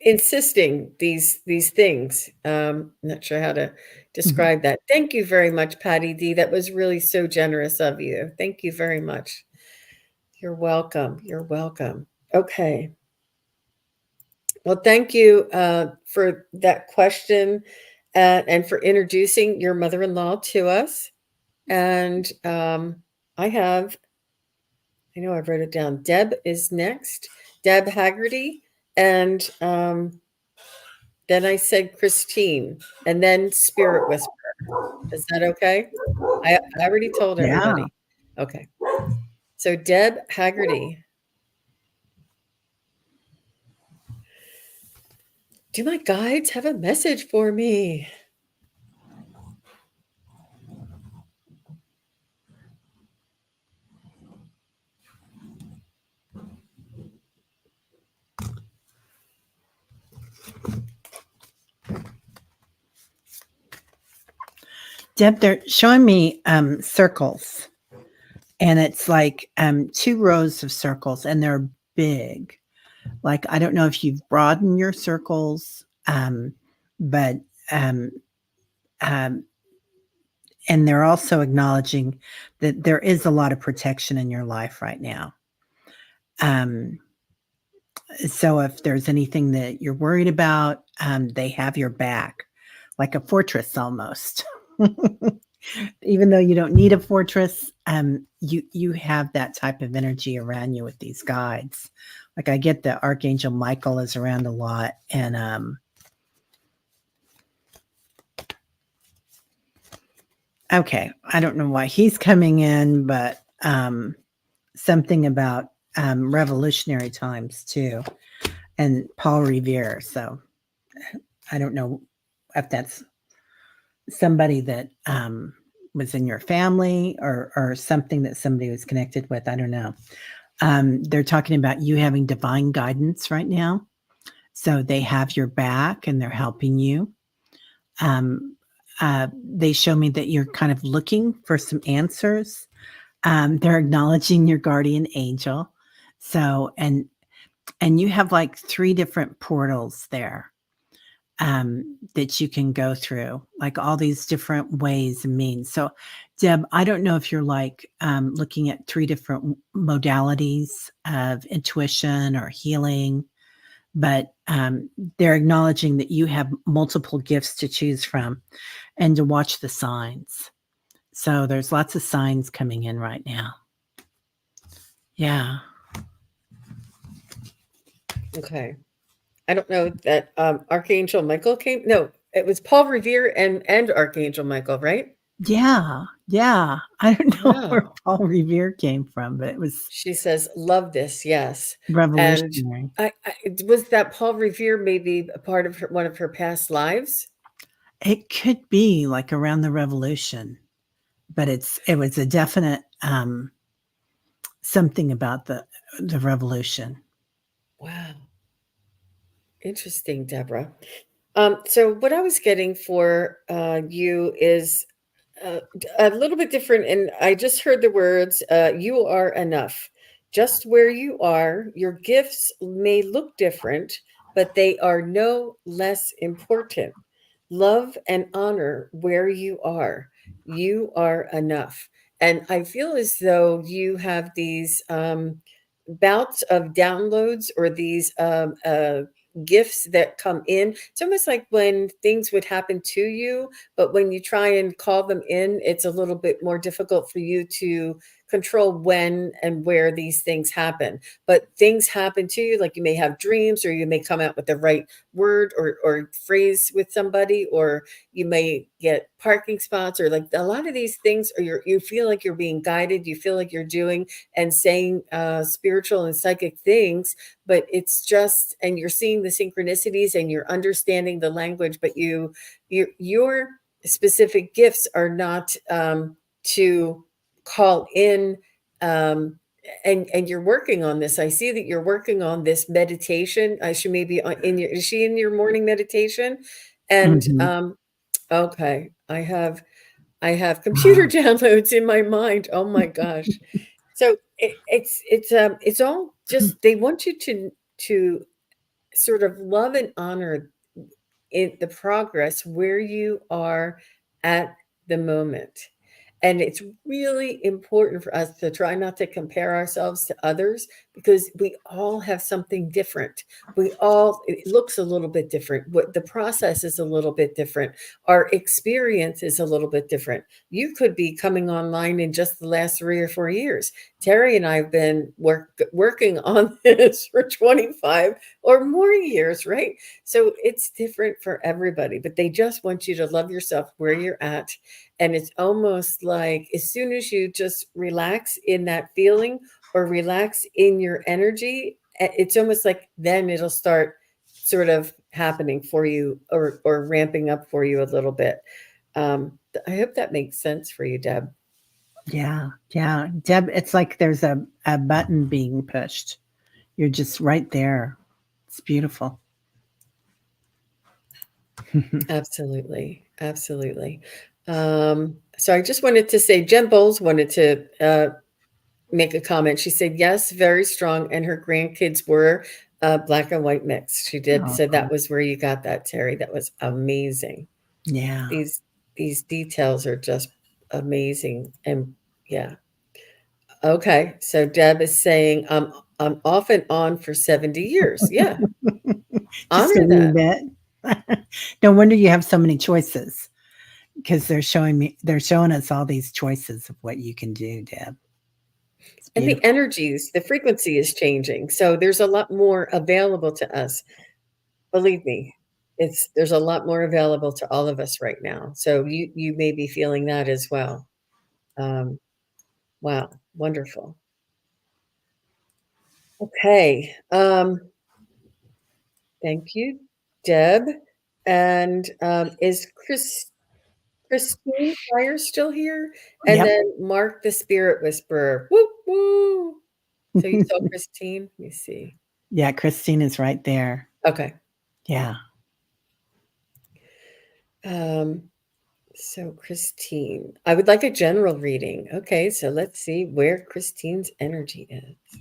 insisting these things. Not sure how to Mhm. describe that. Thank you very much, Patty D. That was really so generous of you. Thank you very much. You're welcome. You're welcome. Okay. Well, thank you for that question and for introducing your mother in law to us. And I have, I know I wrote it down. Deb is next, Deb Haggerty. And then I said Christine, and then Spirit Whisperer. Is that okay? I already told Yeah. everybody. Okay. So, Deb Haggerty, do my guides have a message for me? Deb, they're showing me, circles, and it's like, 2 rows of circles, and they're big. Like, I don't know if you've broadened your circles, but, um, um, and they're also acknowledging that there is a lot of protection in your life right now. Um, so if there's anything that you're worried about, they have your back, like a fortress almost. Even though you don't need a fortress, you have that type of energy around you with these guides. Like I get the Archangel Michael is around a lot, and okay, I don't know why he's coming in, but something about revolutionary times too, and Paul Revere. So I don't know if that's somebody that was in your family or something that somebody was connected with. I don't know. They're talking about you having divine guidance right now. So they have your back and they're helping you. Um, they show me that you're kind of looking for some answers. They're acknowledging your guardian angel. So, and you have like 3 different portals there that you can go through, like all these different ways and means. So, Deb, I don't know if you're like looking at 3 different modalities of intuition or healing, but they're acknowledging that you have multiple gifts to choose from and to watch the signs. So, there's lots of signs coming in right now. Yeah. Okay. I don't know that Archangel Michael came. No, it was Paul Revere and Archangel Michael, right? Yeah. Yeah. I don't know where Wow. Paul Revere came from, but it was She says, "Love this, yes." And revolutionary. I was that Paul Revere maybe a part of one of her past lives. It could be like around the revolution, but it was a definite, something about the revolution. Wow, interesting, Deborah. So what I was getting for you is a little bit different, and I just heard the words, "You are enough." Just where you are, your gifts may look different, but they are no less important. Love and honor where you are. You are enough. And I feel as though you have these bouts of downloads or these gifts that come in. It's almost like when things would happen to you, but when you try and call them in, it's a little bit more difficult for you to control when and where these things happen. But things happen to you, like you may have dreams, or you may come out with the right word or phrase with somebody, or you may get parking spots, or like a lot of these things, or you feel like you're being guided, you feel like you're doing and saying spiritual and psychic things, but it's just, and you're seeing the synchronicities and you're understanding the language, but your specific gifts are not to call in, um and you're working on this. I see that you're working on this meditation. I should maybe in your, is she in your morning meditation? And Mhm. okay, I have computer Wow. downloads in my mind. Oh my gosh. So it's all just, they want you to sort of love and honor in the progress where you are at the moment. And it's really important for us to try not to compare ourselves to others, because we all have something different. We all, it looks a little bit different. What the process is a little bit different. Our experience is a little bit different. You could be coming online in just the last 3 or 4 years. Terry and I have been working on this for 25 or more years, right? So it's different for everybody, but they just want you to love yourself where you're at. And it's almost like as soon as you just relax in that feeling or relax in your energy, it's almost like then it'll start sort of happening for you, or ramping up for you a little bit. I hope that makes sense for you, Deb. Yeah, yeah. Deb, it's like there's a button being pushed. You're just right there. It's beautiful. Absolutely, absolutely. So I just wanted to say, Jen Bowles wanted to make a comment. She said, yes, very strong. And her grandkids were black and white mix. She did said Oh, that was where you got that, Terry. That was amazing. yeah. These these details are just amazing. And yeah. Okay. So Deb is saying, I'm off and on for 70 years. Yeah. Just a Honor wee that. bit. No wonder you have so many choices because they're showing us all these choices of what you can do, Deb. It's And the beautiful. energies, the frequency is changing. So there's a lot more available to us. Believe me, there's a lot more available to all of us right now. So you may be feeling that as well. Um, wow, wonderful. Okay. Thank you, Deb. And is Christine Fire still here? And Yep. then Mark the Spirit Whisperer. Woo woo. So you saw Christine? Let me see. Yeah, Christine is right there. Okay. Yeah. Um, So, Christine, I would like a general reading. Okay, so let's see where Christine's energy is.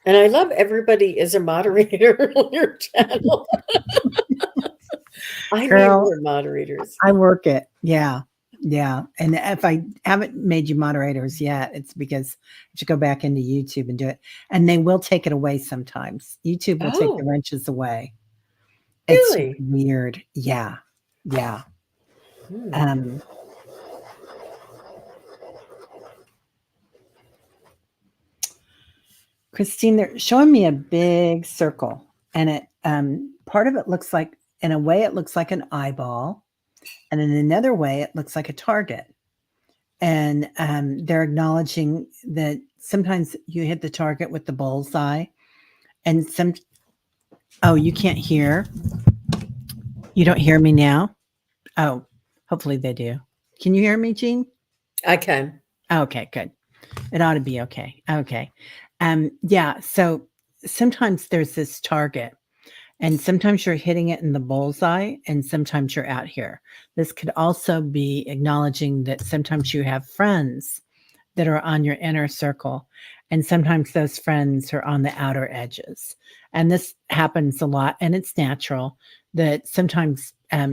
And I love everybody is a moderator on your channel. I need Girl, more moderators. I work it. Yeah. Yeah. And if I haven't made you moderators yet, it's because I should go back into YouTube and do it. And they will take it away sometimes. YouTube will take the Oh, wrenches away. It's really? weird. Yeah. Yeah. Hmm. Um, Christine, they're showing me a big circle, and it part of it looks like, in a way, it looks like an eyeball, and in another way, it looks like a target. And they're acknowledging that sometimes you hit the target with the bullseye, and some. Oh, you can't hear. You don't hear me now. Oh, hopefully they do. Can you hear me, Jean? I can. Okay, good. It ought to be okay. Okay. Yeah. So sometimes there's this target, and sometimes you're hitting it in the bullseye, and sometimes you're out here. This could also be acknowledging that sometimes you have friends that are on your inner circle, and sometimes those friends are on the outer edges. And this happens a lot, and it's natural that sometimes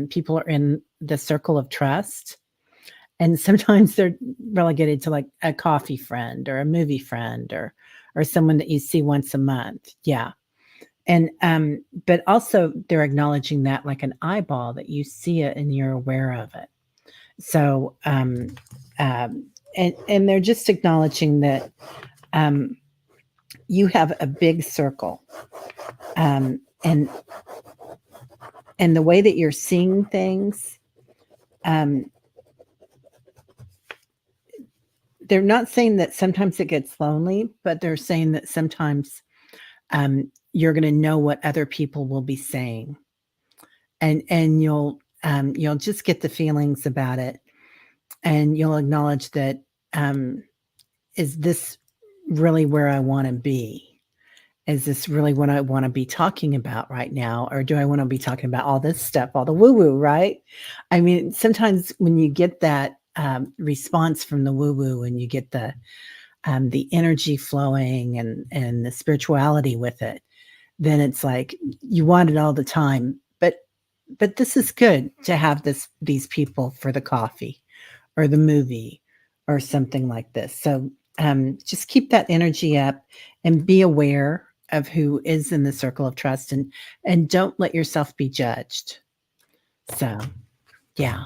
people are in the circle of trust, and sometimes they're relegated to like a coffee friend or a movie friend or or someone that you see once a month. Yeah. And but also they're acknowledging that like an eyeball that you see it and you're aware of it. So um and they're just acknowledging that um you have a big circle. Um and the way that you're seeing things, um they're not saying that sometimes it gets lonely, but they're saying that sometimes you're going to know what other people will be saying, and you'll just get the feelings about it, and you'll acknowledge that um, is this really where I want to be? Is this really what I want to be talking about right now? Or do I want to be talking about all this stuff, all the woo woo, right? I mean, sometimes when you get that response from the woo woo and you get the energy flowing and the spirituality with it, then it's like you want it all the time. But this is good to have these people for the coffee or the movie or something like this. So just keep that energy up and be aware of who is in the circle of trust, and don't let yourself be judged. So yeah.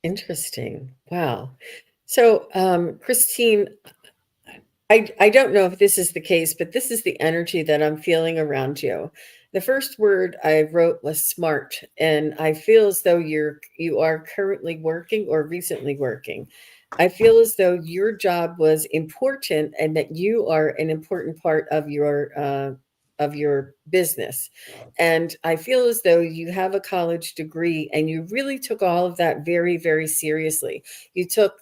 Interesting. Wow. So, Christine, I don't know if this is the case, but this is the energy that I'm feeling around you. The first word I wrote was smart, and I feel as though you are currently working or recently working. I feel as though your job was important and that you are an important part of your business. And I feel as though you have a college degree and you really took all of that very, very seriously. You took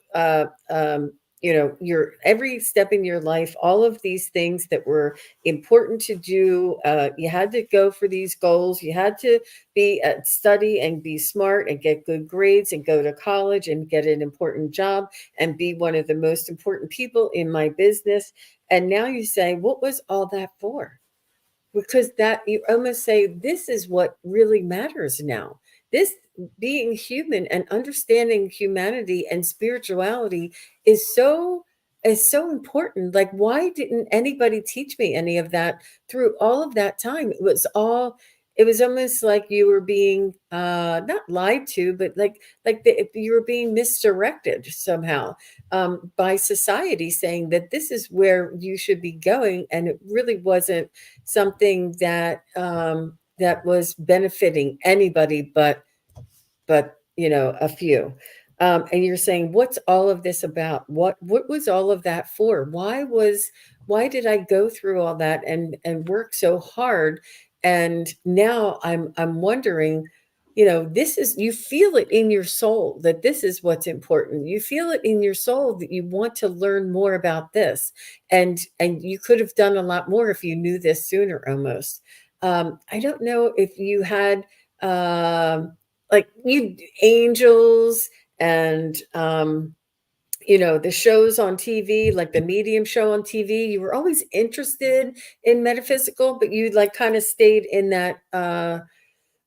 your every step in your life, all of these things that were important to do. You had to go for these goals. You had to be study and be smart and get good grades and go to college and get an important job and be one of the most important people in my business. And now you say, what was all that for? Because that you almost say this is what really matters now. This being human and understanding humanity and spirituality is so important. Like, why didn't anybody teach me any of that through all of that time? It was almost like you were being not lied to, but you were being misdirected somehow by society, saying that this is where you should be going, and it really wasn't something that was benefiting anybody but a few. And you're saying, what's all of this about? What was all of that for? Why did I go through all that and work so hard? And now I'm wondering, this is, you feel it in your soul that this is what's important. You feel it in your soul that you want to learn more about this. And you could have done a lot more if you knew this sooner almost. I don't know if you had like you angels and the shows on TV, like the medium show on TV. You were always interested in metaphysical, but you like kind of stayed in that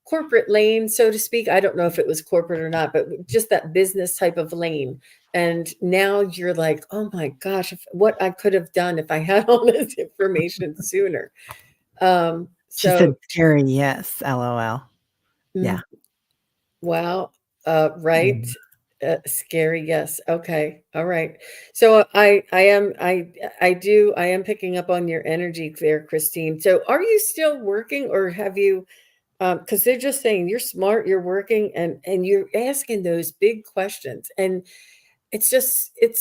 corporate lane, so to speak. I don't know if it was corporate or not, but just that business type of lane. And now you're like, oh my gosh, what I could have done if I had all this information sooner. She said So Terry, yes, LOL. Yeah. mm, wow. Right. Mhm. Scary. Yes. Okay. All right. So I am picking up on your energy there, Christine. So are you still working, or have you, because they're just saying you're smart, you're working, and you're asking those big questions. And it's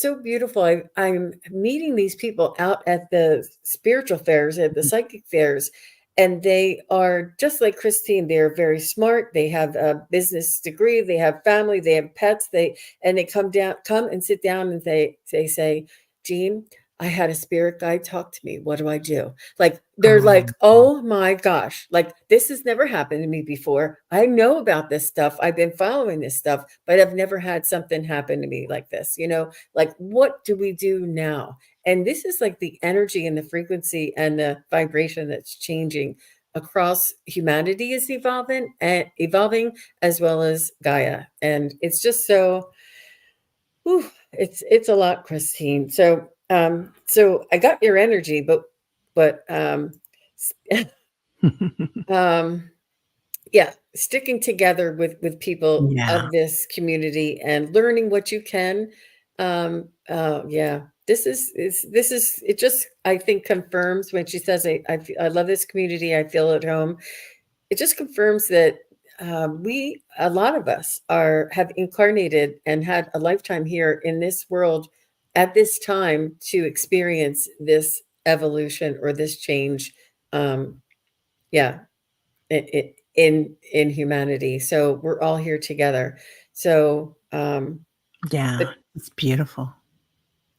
so beautiful. I'm meeting these people out at the spiritual fairs, at the psychic fairs, and they are just like Christine. They're very smart. They have a business degree. They have family. They have pets. They come and sit down, and they say, Jean, I had a spirit guide talk to me. What do I do? Like, they're like, Oh, oh my gosh, like this has never happened to me before. I know about this stuff. I've been following this stuff, but I've never had something happen to me like this. Like, what do we do now? And this is like the energy and the frequency and the vibration that's changing across humanity is evolving as well as Gaia. And it's just so, whew, it's a lot, Christine. So So I got your energy, but um, yeah, sticking together with people Yeah. of this community and learning what you can. Yeah, this is it. Just I think confirms when she says, I love this community. I feel at home. It just confirms that we, a lot of us, are have incarnated and had a lifetime here in this world at this time to experience this evolution or this change. Um, yeah, in humanity. So we're all here together. So, Yeah. but It's beautiful.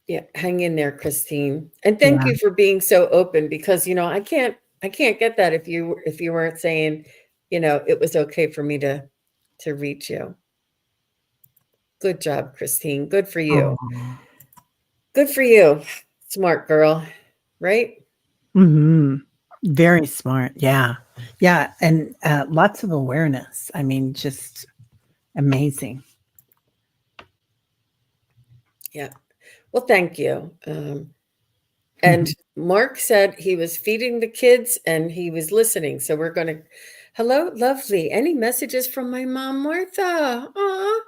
yeah, hang in there, Christine. And thank Yeah. you for being so open because I can't get that if you weren't saying, it was okay for me to reach you. Good job, Christine. Good for you. Oh. Good for you. Smart girl, right? Mhm. Very smart. Yeah. Yeah, and, lots of awareness. I mean, just amazing. Yeah. Well, thank you. And Mhm. Mark said he was feeding the kids and he was listening. So we're going to, hello, lovely. Any messages from my mom, Martha? Aw.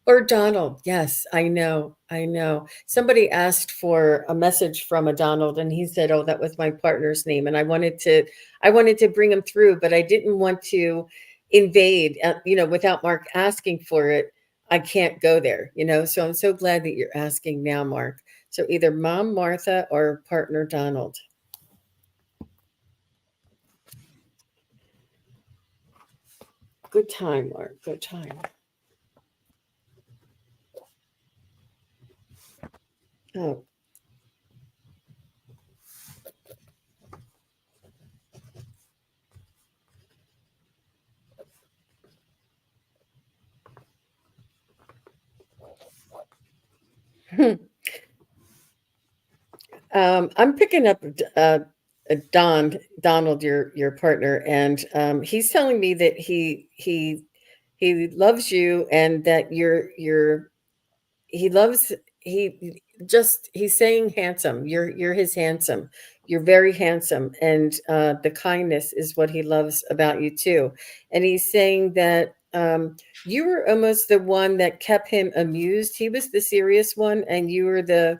Or Donald. Yes, I know. I know. Somebody asked for a message from a Donald and he said, "Oh, that was my partner's name." And I wanted to bring him through, but I didn't want to invade, without Mark asking for it. I can't go there, So I'm so glad that you're asking now, Mark. So either Mom Martha or partner Donald. Good time, Mark. Good time. Oh. I'm picking up Donald, your partner, and he's telling me that he loves you and that he loves he's saying handsome. You're his handsome. You're very handsome, and the kindness is what he loves about you too. And he's saying that you were almost the one that kept him amused. He was the serious one, and you were the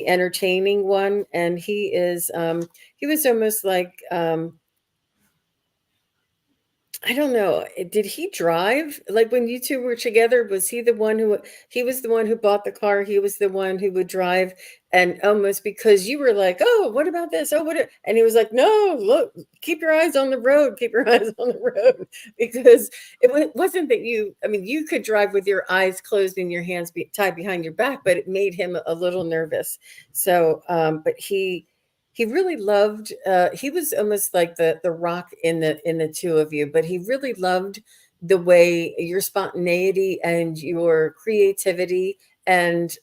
entertaining one. And he was almost like I don't know. Did he drive? Like when you two were together, was he was the one who bought the car, he was the one who would drive and almost because you were like, "Oh, what about this? Oh, and he was like, "No, look, keep your eyes on the road. Keep your eyes on the road." Because wasn't that I mean, you could drive with your eyes closed and your hands tied behind your back, but it made him a little nervous. So, but he really loved he was almost like the rock in the two of you, but he really loved the way your spontaneity and your creativity and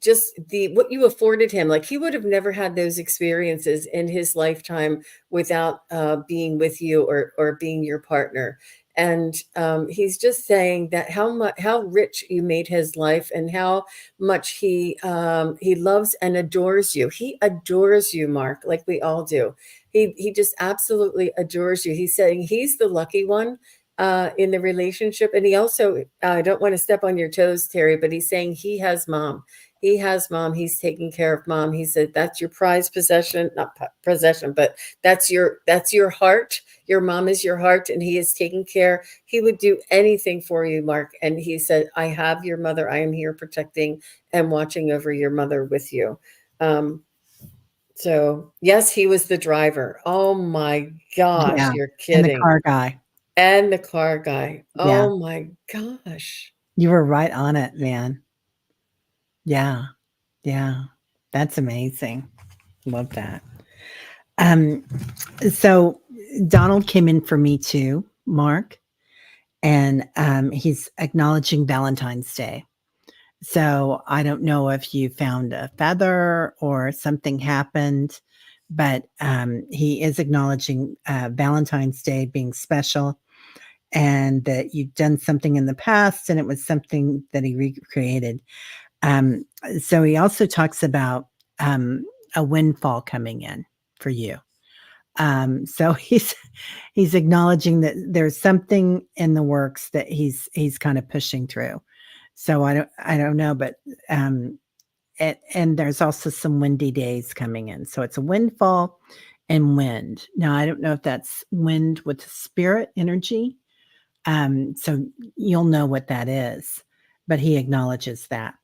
just the what you afforded him. Like he would have never had those experiences in his lifetime without being with you or being your partner. And he's just saying that how rich you made his life and how much he loves and adores you. He adores you, Mark, like we all do. He just absolutely adores you. He's saying he's the lucky one in the relationship. And he also, I don't want to step on your toes, Terry, but he's saying he has mom. He has mom. He's taking care of mom. He said that's your prized possession, not possession, but that's your heart. Your mom is your heart, and he is taking care. He would do anything for you, Mark. And he said, "I have your mother. I am here protecting and watching over your mother with you." Um, so yes, he was the driver. Oh my gosh, Yeah, you're and the kidding. car guy. And the car guy. Yeah. Oh my gosh. You were right on it, man. Yeah. Yeah. That's amazing. Love that. Um, so Donald came in for me too, Mark, and, he's acknowledging Valentine's Day. So I don't know if you found a feather or something happened, but he is acknowledging Valentine's Day being special and that you've done something in the past and it was something that he recreated. Um, so he also talks about a windfall coming in for you. So he's acknowledging that there's something in the works that he's kind of pushing through. So I don't know, but um, and there's also some windy days coming in. So it's a windfall and wind. Now I don't know if that's wind with spirit energy. So you'll know what that is, but he acknowledges that.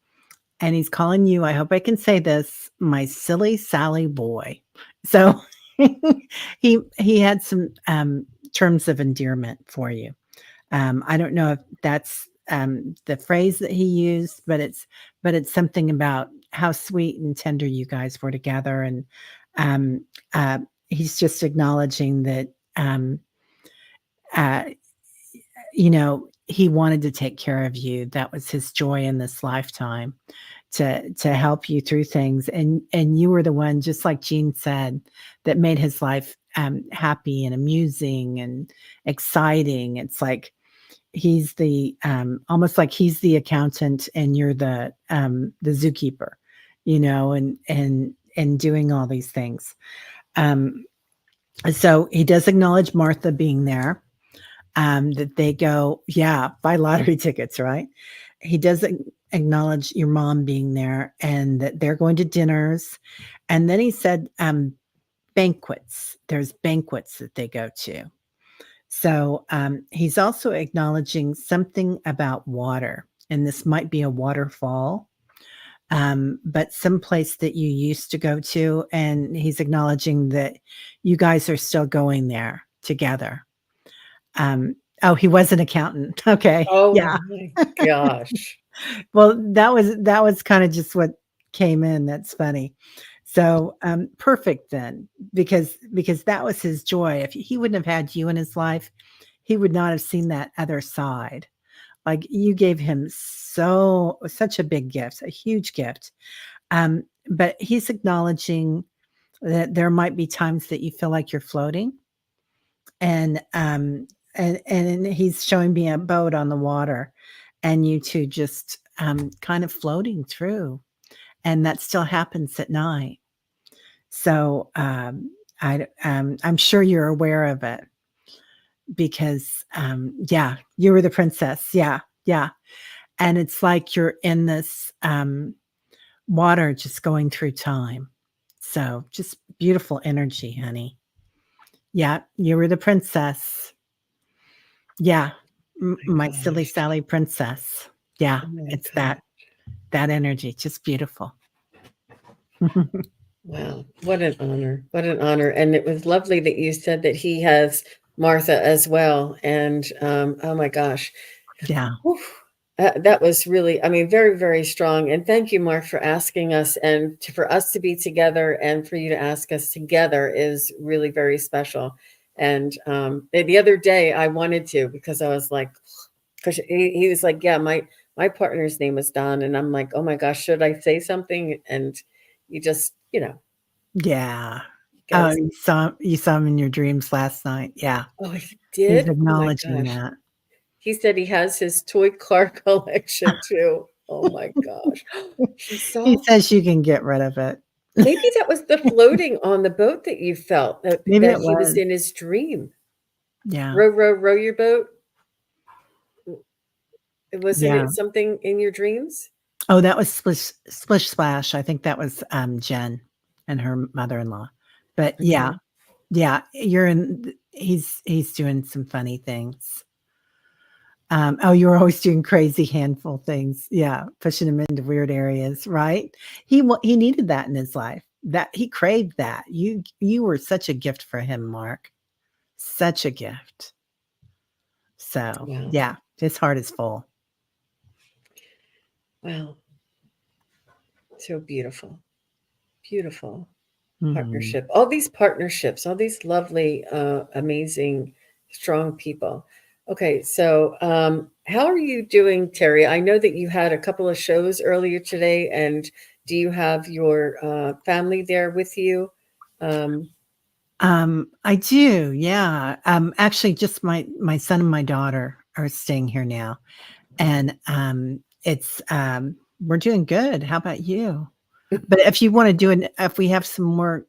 And he's calling you, I hope I can say this, my silly Sally boy. So he had some terms of endearment for you. I don't know if that's the phrase that he used, but it's something about how sweet and tender you guys were together, and um, he's just acknowledging that um, uh, he wanted to take care of you. That was his joy in this lifetime to help you through things, and you were the one, just like Jean said, that made his life happy and amusing and exciting. It's like he's the almost like he's the accountant and you're the zookeeper, and doing all these things. Um, so he does acknowledge Martha being there. That they go, yeah, buy lottery tickets, right? He does acknowledge your mom being there and that they're going to dinners. And then he said banquets. There's banquets that they go to. So he's also acknowledging something about water, and this might be a waterfall, but some place that you used to go to, and he's acknowledging that you guys are still going there together. Oh, he was an accountant. Okay, Oh yeah. my gosh. Well, that was kind of just what came in. That's funny. So perfect then, because that was his joy. If he wouldn't have had you in his life, he would not have seen that other side. Like you gave him such a big gift, a huge gift. But he's acknowledging that there might be times that you feel like you're floating, and he's showing me a boat on the water, and you two just kind of floating through, and that still happens at night. So I'm sure you're aware of it because yeah, you were the princess. Yeah, yeah. And it's like you're in this water just going through time. So just beautiful energy, honey. Yeah, you were the princess. Yeah, My my silly gosh. Sally princess. Yeah, Oh my it's god. that energy, just beautiful. Wow, what an honor. What an honor. And it was lovely that you said that he has Martha as well. And oh my gosh. Yeah, Whew. That was really, I mean, very, very strong. And thank you, Mark, for asking us and for us to be together and for you to ask us together is really very special. And the other day I wanted to because I was like, because he was like, yeah, my partner's name was Don, and I'm like, oh my gosh, should I say something? And you just, yeah. Oh, guys, you saw him in your dreams last night. Yeah, oh, he he's did. Oh my acknowledging gosh, that. he said he has his toy car collection too. Oh my gosh, he He saw. says you can get rid of it. Maybe that was the floating on the boat that you felt that Maybe that it he was was. in his dream. Yeah, Row, row, row your boat. Wasn't yeah. it something in your dreams? Oh, that was Splish Splash. I think that was Jen and her mother-in-law. But yeah, Okay. yeah, he's doing some funny things. Oh, you were always doing crazy handful things. Yeah, pushing him into weird areas, right? He needed that in his life. That he craved that. You were such a gift for him, Mark. Such a gift. So, Wow. yeah, his heart is full. Wow. So beautiful. Beautiful. Mhm. Partnership, all these partnerships, all these lovely, amazing, strong people. Okay, so how are you doing, Terry? I know that you had a couple of shows earlier today, and do you have your family there with you? Um, I do, yeah. Actually, just my son and my daughter are staying here now, and it's We're doing good. How about you? But if you wanna do if we have some more,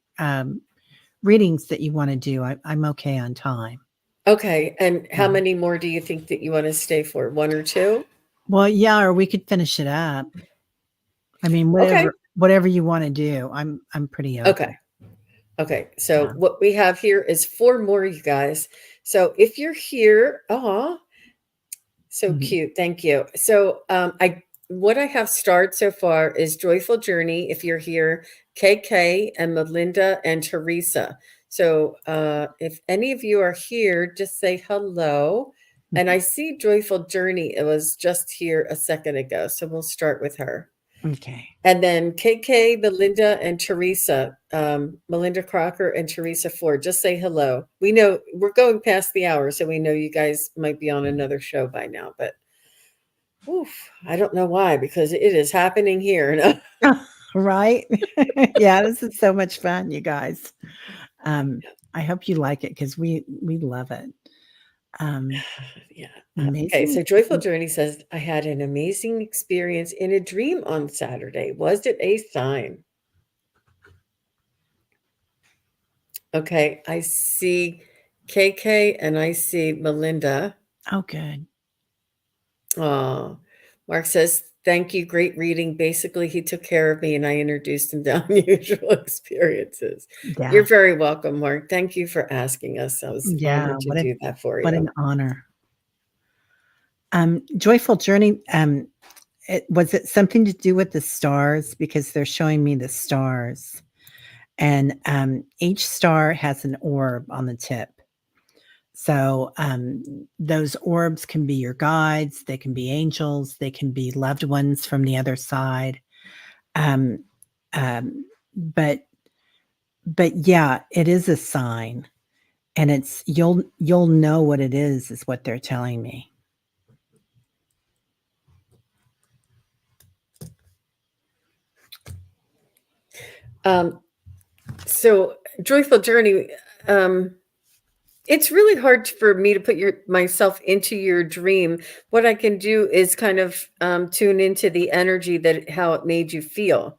readings that you wanna do, I'm okay on time. Okay, and how Yeah. many more do you think that you wanna stay for? 1 or 2? Well, yeah, or we could finish it up. I mean, Okay, whatever you wanna do. I'm pretty okay, open. okay. So Yeah. what we have here is 4 more, you guys. So if you're here, aw, so Mhm. cute. Thank you. So, I what I have starred so far is Joyful Journey, if you're here, KK and Melinda and Teresa. So, if any of you are here, just say hello. And Mhm. I see Joyful Journey. It was just here a second ago. So we'll start with her. Okay. And then KK, Melinda, and Teresa, Melinda Crocker and Teresa Ford, just say hello. We know we're going past the hour, so we know you guys might be on another show by now, but oof, I don't know why, because it is happening here. Right? Yeah, this is so much fun, you guys. Um, I hope you like it because we love it. Um, Yeah. Okay, amazing. so Joyful Journey says, I had an amazing experience in a dream on Saturday. Was it a sign? Okay, I see KK and I see Melinda. Oh, good. Oh, Mark says, thank you. Great reading. Basically, he took care of me and I introduced him to unusual experiences. You're Yeah. very welcome, Mark. Thank you for asking us. I was Yeah, honored to do that for what you. an honor. Joyful Journey, was it something to do with the stars? Because they're showing me the stars, and, each star has an orb on the tip. So, those orbs can be your guides, they can be angels, they can be loved ones from the other side. Um, um, but yeah, it is a sign, and it's you'll know what it is what they're telling me. Um, so, Joyful Journey, um, it's really hard for me to put myself into your dream. What I can do is kind of tune into the energy that how it made you feel.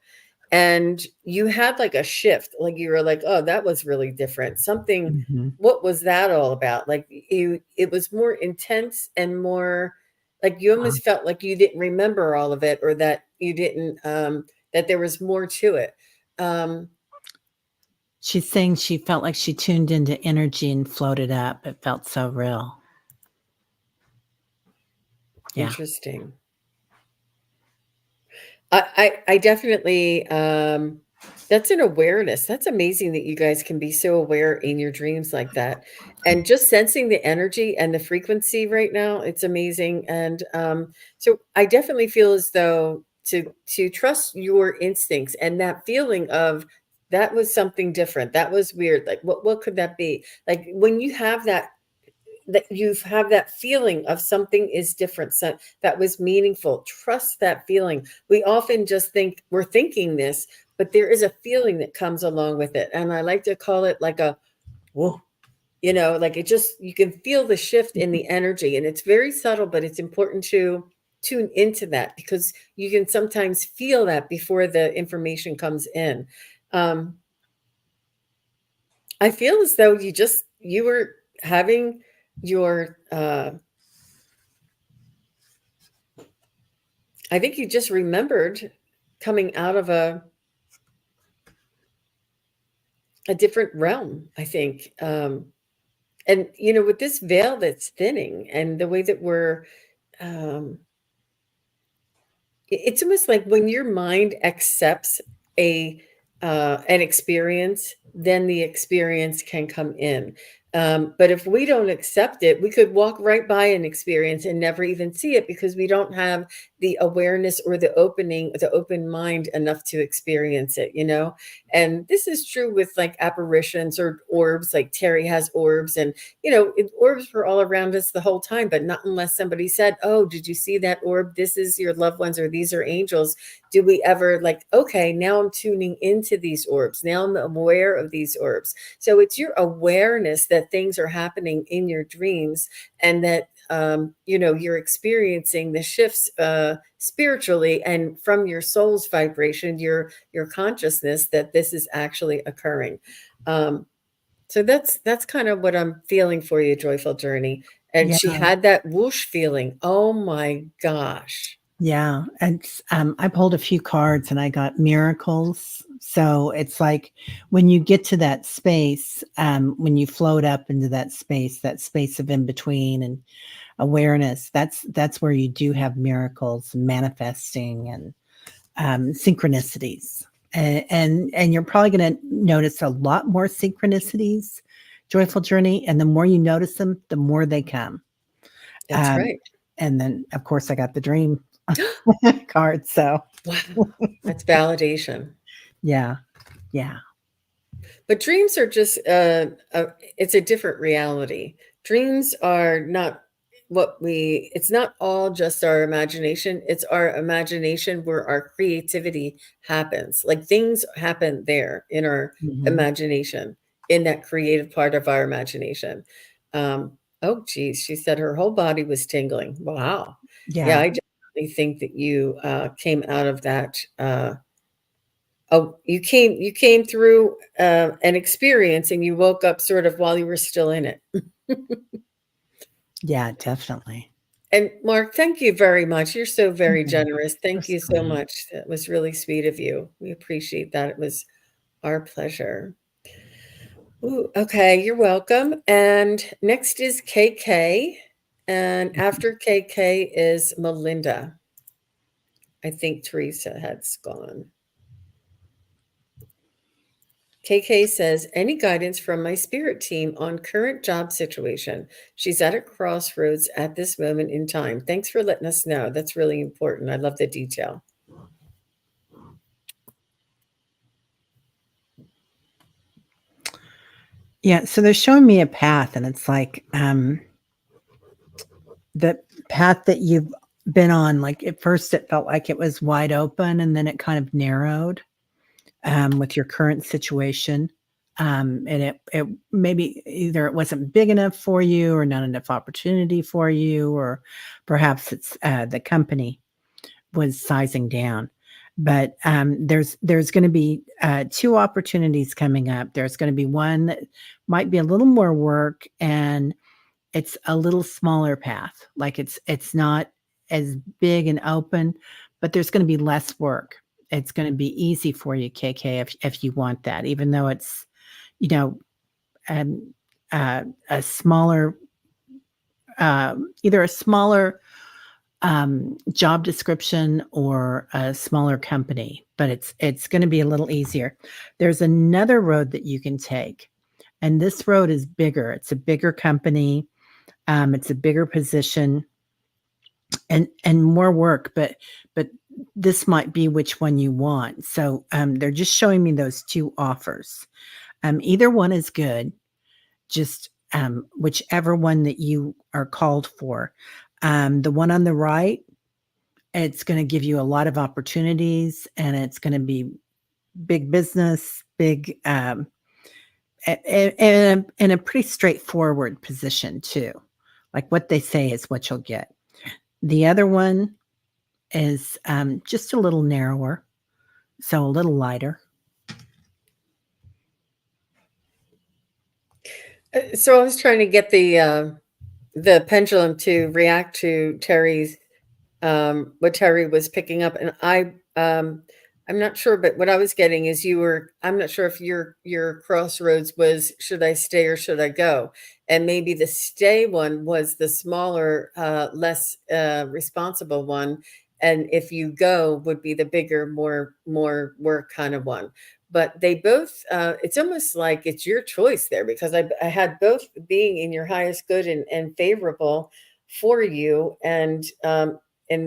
And you had like a shift, like you were like, oh, that was really different. Something, Mhm. what was that all about? Like it was more intense and more like you Wow. almost felt like you didn't remember all of it or that you didn't, that there was more to it. Um, She's saying she felt like she tuned into energy and floated up. It felt so real. Yeah. Interesting. I definitely that's an awareness. That's amazing that you guys can be so aware in your dreams like that. And just sensing the energy and the frequency right now, it's amazing. And so I definitely feel as though to trust your instincts and that feeling of that was something different. That was weird. Like what could that be? Like when you have that you have that feeling of something is different, so that was meaningful. Trust that feeling. We often just think we're thinking this, but there is a feeling that comes along with it. And I like to call it like a whoa, like it just, you can feel the shift in the energy. And it's very subtle, but it's important to tune into that because you can sometimes feel that before the information comes in. Um, I feel as though you were having your I think you just remembered coming out of a different realm, I think. And with this veil that's thinning and the way that we're um it's almost like when your mind accepts a an experience, then the experience can come in. But if we don't accept it, we could walk right by an experience and never even see it because we don't have the awareness or the open mind enough to experience it. And this is true with like apparitions or orbs, like Teri has orbs, and orbs were all around us the whole time, but not unless somebody said, oh, did you see that orb? This is your loved ones, or these are angels. Do we ever like, okay, now I'm tuning into these orbs. Now I'm aware of these orbs. So it's your awareness that things are happening in your dreams and that you're experiencing the shifts spiritually and from your soul's vibration, your consciousness, that this is actually occurring. Um, so that's kind of what I'm feeling for you, Joyful Journey. And Yeah. she had that whoosh feeling. Oh my gosh. Yeah, and I pulled a few cards and I got miracles. So it's like when you get to that space, when you float up into that space of in between and awareness, that's where you do have miracles manifesting and synchronicities. And you're probably going to notice a lot more synchronicities, Joyful Journey. And the more you notice them, the more they come. That's Um, right. and then, of course, I got the dream card. So, Wow. That's validation. yeah, yeah. But dreams are just it's a different reality. Dreams are not it's not all just our imagination. It's our imagination where our creativity happens. Like things happen there in our Mhm. imagination, in that creative part of our imagination. Oh geez, she said her whole body was tingling. Wow. Yeah, Yeah. I definitely think that you came out of that oh, you came through, an experience and you woke up sort of while you were still in it. Yeah, definitely. And Mark, thank you very much. You're so very Yeah, generous. you're Thank you so sweet. much. That was really sweet of you. We appreciate that. It was our pleasure. Ooh, okay, you're welcome. And next is KK, and Mhm. after KK is Melinda. I think Teresa has gone. KK says, any guidance from my spirit team on current job situation? She's at a crossroads at this moment in time. Thanks for letting us know. That's really important. I love the detail. Yeah, so they're showing me a path, and it's like the path that you've been on. Like at first, it felt like it was wide open, and then it kind of narrowed with your current situation. And it maybe either it wasn't big enough for you, or not enough opportunity for you, or perhaps it's the company was sizing down. But there's going to be two opportunities coming up. There's going to be one that might be a little more work, and it's a little smaller path. Like it's not as big and open, but there's going to be less work. It's going to be easy for you, KK, if you want that. Even though it's you know um, a smaller, either a smaller job description or a smaller company, but it's going to be a little easier. There's another road that you can take, and this road is bigger. It's a bigger company. It's a bigger position and more work, but this might be which one you want. So they're just showing me those two offers. Either one is good. Just whichever one that you are called for. The one on the right, it's going to give you a lot of opportunities, and it's going to be big business, big, and a pretty straightforward position too. Like what they say is what you'll get. The other one is just a little narrower, so a little lighter. So I was trying to get the pendulum to react to Terry's what Terry was picking up, and I'm not sure, but what I was getting is I'm not sure if your crossroads was should I stay or should I go, and maybe the stay one was the smaller, less responsible one, and if you go would be the bigger, more work kind of one. But they both, it's almost like it's your choice there because I had both being in your highest good and favorable for you, and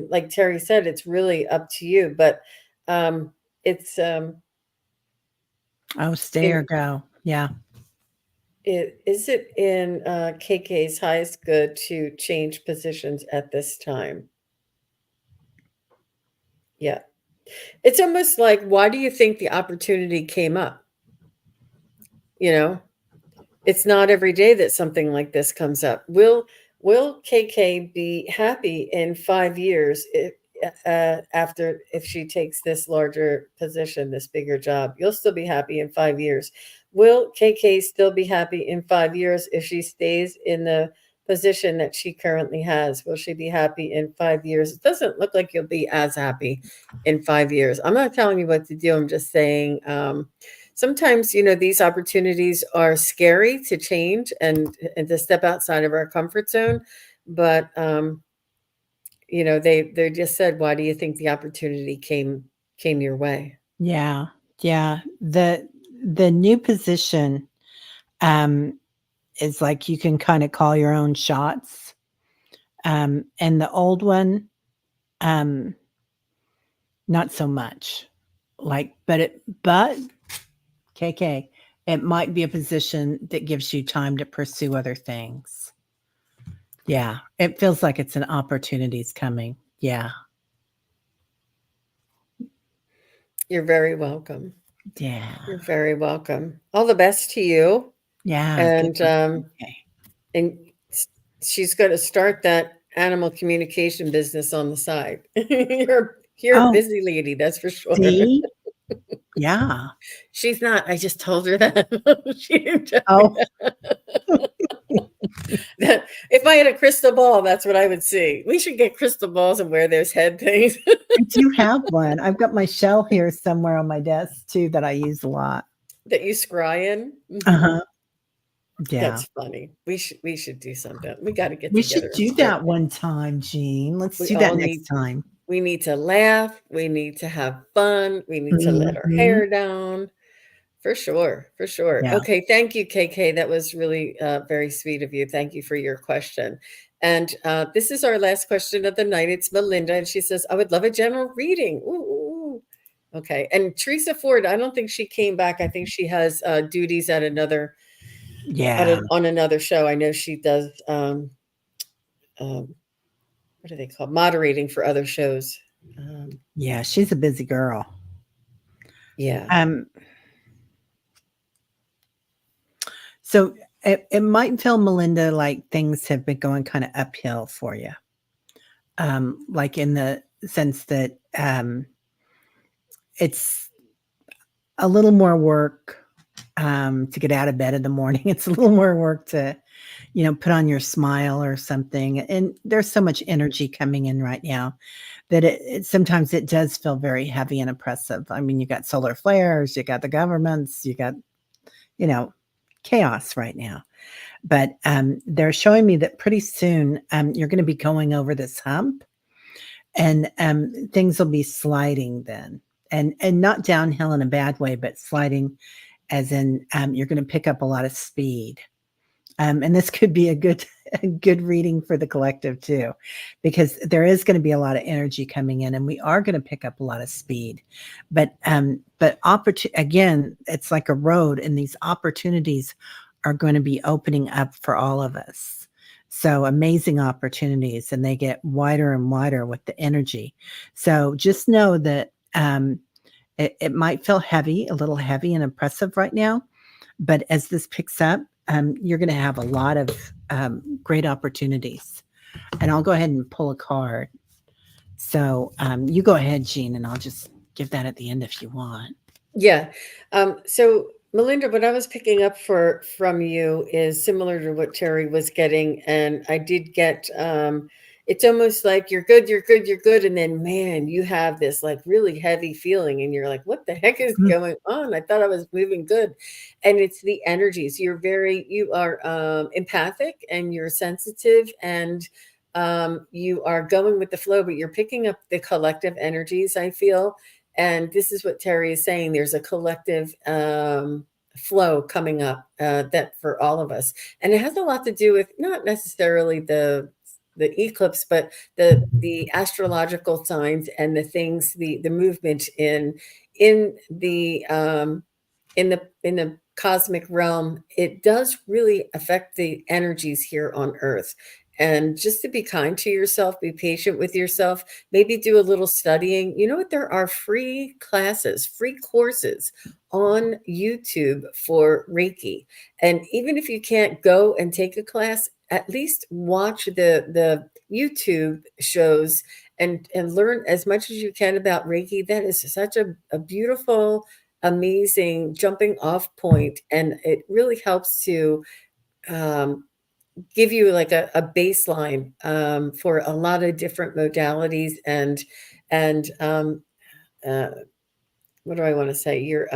like Terry said, it's really up to you. But it's Oh, stay in or go. Yeah. is it in KK's highest good to change positions at this time? Yeah, it's almost like why do you think the opportunity came up? You know, it's not every day that something like this comes up. Will KK be happy in 5 years after, if she takes this larger position, this bigger job, you'll still be happy in 5 years. Will KK still be happy in 5 years if she stays in the position that she currently has? Will she be happy in 5 years? It doesn't look like you'll be as happy in 5 years. I'm not telling you what to do. I'm just saying, sometimes, these opportunities are scary to change and to step outside of our comfort zone. But, they just said, why do you think the opportunity came your way? Yeah. Yeah. The new position, um, is like you can kinda call your own shots, and the old one, um, not so much. Like, but KK, it might be a position that gives you time to pursue other things. Yeah, it feels like it's an opportunity's coming. Yeah, You're very welcome. yeah, You're very welcome. All the best to you. yeah, good And for KK. and she's going to start that animal communication business on the side. You're a Oh, busy lady, that's for sure. see? Yeah. She's not. I just told her that. She didn't tell me Oh, that. If I had a crystal ball, that's what I would see. We should get crystal balls and wear those head things I do have one. I've got my shell here somewhere on my desk too that I use a lot. that you scry in. Uh-huh. Yeah. That's funny. We should do something. We got to get We should together and do start. that one time, Jean. Let's We do that all next need. time. We need to laugh. We need to have fun. We need to let our Mhm. hair down. For sure, for sure. Yeah. Okay, thank you, KK. That was really very sweet of you. Thank you for your question. And this is our last question of the night. It's Melinda, and she says, "I would love a general reading." Ooh, ooh, ooh. Okay. And Teresa Ford, I don't think she came back. I think she has duties at Yeah. on another show. I know she does. Um, what do they call moderating for other shows? Um, Yeah, she's a busy girl. yeah. Um, so it might feel, Melinda, like things have been going kind of uphill for you. Like in the sense that it's a little more work to get out of bed in the morning. It's a little more work to, put on your smile or something. And there's so much energy coming in right now that it sometimes it does feel very heavy and oppressive. I mean, you got solar flares, you got the governments, you got, you know, chaos right now. But they're showing me that pretty soon you're going to be going over this hump, and things will be sliding then, and not downhill in a bad way, but sliding as in you're going to pick up a lot of speed. And this could be a good a good reading for the collective too, because there is going to be a lot of energy coming in, and we are going to pick up a lot of speed. But again, it's like a road, and these opportunities are going to be opening up for all of us. So amazing opportunities, and they get wider and wider with the energy. So just know that it might feel heavy, a little heavy and oppressive right now, but as this picks up, you're going to have a lot of great opportunities. And I'll go ahead and pull a card. So you go ahead, Jean, and I'll just give that at the end if you want. Yeah. So Melinda, what I was picking up from you is similar to what Terry was getting, and I did get it's almost like you're good, you're good, you're good, and then man, you have this like really heavy feeling, and you're like, what the heck is Mm. going on? I thought I was moving good. And it's the energies. You are empathic and you're sensitive and you are going with the flow, but you're picking up the collective energies, I feel. And this is what Terry is saying. There's a collective flow coming up that for all of us, and it has a lot to do with not necessarily the eclipse, but the astrological signs and the things, the movement in the cosmic realm. It does really affect the energies here on Earth. And just to be kind to yourself, be patient with yourself, maybe do a little studying. You know what? There are free classes, free courses on YouTube for Reiki. And even if you can't go and take a class, at least watch the YouTube shows and learn as much as you can about Reiki. That is such a beautiful, amazing jumping off point, and it really helps to um, give you like a baseline for a lot of different modalities and uh, what do I want to say? Your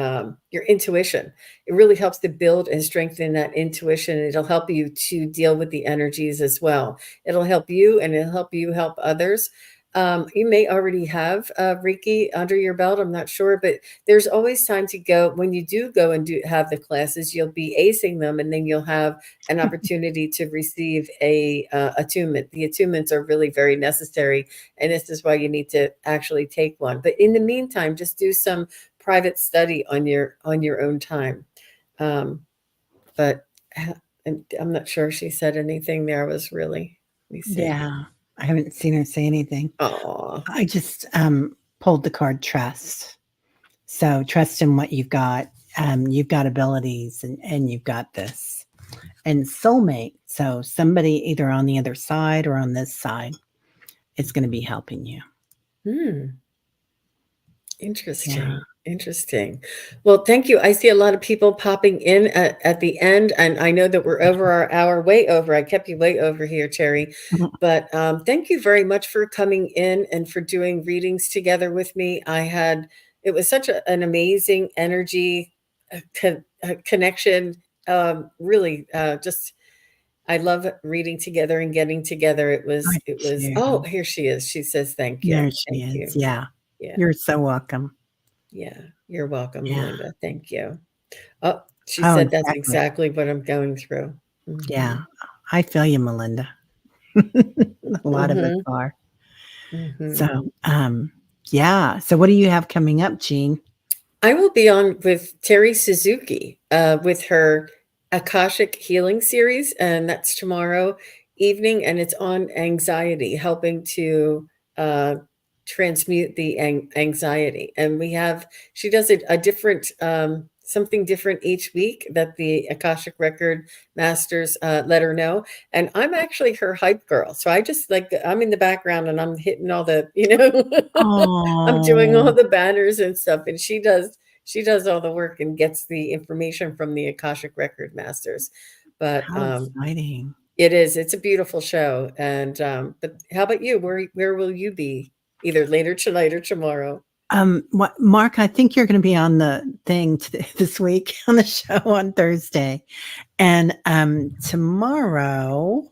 intuition. It really helps to build and strengthen that intuition. It'll help you to deal with the energies as well. It'll help you, and it'll help you help others. You may already have Reiki under your belt. I'm not sure, but there's always time to go. When you do go and do have the classes, you'll be acing them, and then you'll have an opportunity to receive a attunement. The attunements are really very necessary, and this is why you need to actually take one. But in the meantime, just do some private study on your own time. Um, but and I'm not sure if she said anything there was really. Let me see. Yeah. I haven't seen her say anything. Oh, I just pulled the card trust. So trust in what you've got. You've got abilities and you've got this. And soulmate. So somebody either on the other side or on this side is going to be helping you. hmm. Yeah. Interesting. Interesting. Well, thank you. I see a lot of people popping in at the end, and I know that we're over our hour, way over. I kept you way over here, Terry. But thank you very much for coming in and for doing readings together with me. It was such an amazing energy connection. Really, just I love reading together and getting together. I It was, oh, too. here she is. She says, thank you. There she Thank is. you. Yeah. Yeah. You're so welcome. Yeah, you're welcome, Yeah. Melinda. Thank you. Oh, she Oh, said that's exactly. exactly what I'm going through. Yeah. Mhm. I feel you, Melinda. A lot of us Mhm. are. Mhm. So, yeah. So, what do you have coming up, Jean? I will be on with Teri Suzuki with her Akashic Healing series, and that's tomorrow evening, and it's on anxiety, helping to uh, transmute the anxiety. And she does a different, something different each week that the Akashic Record Masters let her know. And I'm actually her hype girl. So I just like, I'm in the background and I'm hitting all the, I'm doing all Oh, the banners and stuff, and she does all the work and gets the information from the Akashic Record Masters. But how exciting. it's a beautiful show. And but how about you? Where will you be? Either later tonight or tomorrow? What, Mark, I think you're going to be on the thing this week on the show on Thursday. And tomorrow,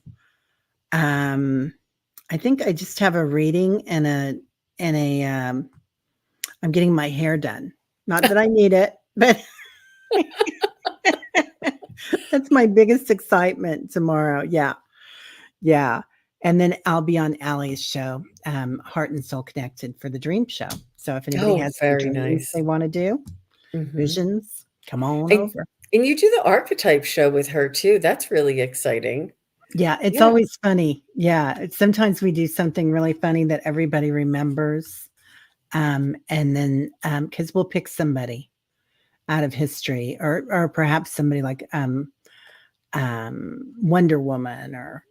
um, I think I just have a reading and I'm getting my hair done. Not that I need it, but that's my biggest excitement tomorrow. Yeah. Yeah. And then I'll be on Allie's show, Heart and Soul Connected for the Dream Show. So if anybody Oh, has any very dreams they nice. want to do, Hmm. visions, come on And over. and you do the archetype show with her too. That's really exciting. Yeah, it's Yeah. always funny. Yeah, sometimes we do something really funny that everybody remembers, and then because we'll pick somebody out of history, or perhaps somebody like Wonder Woman, or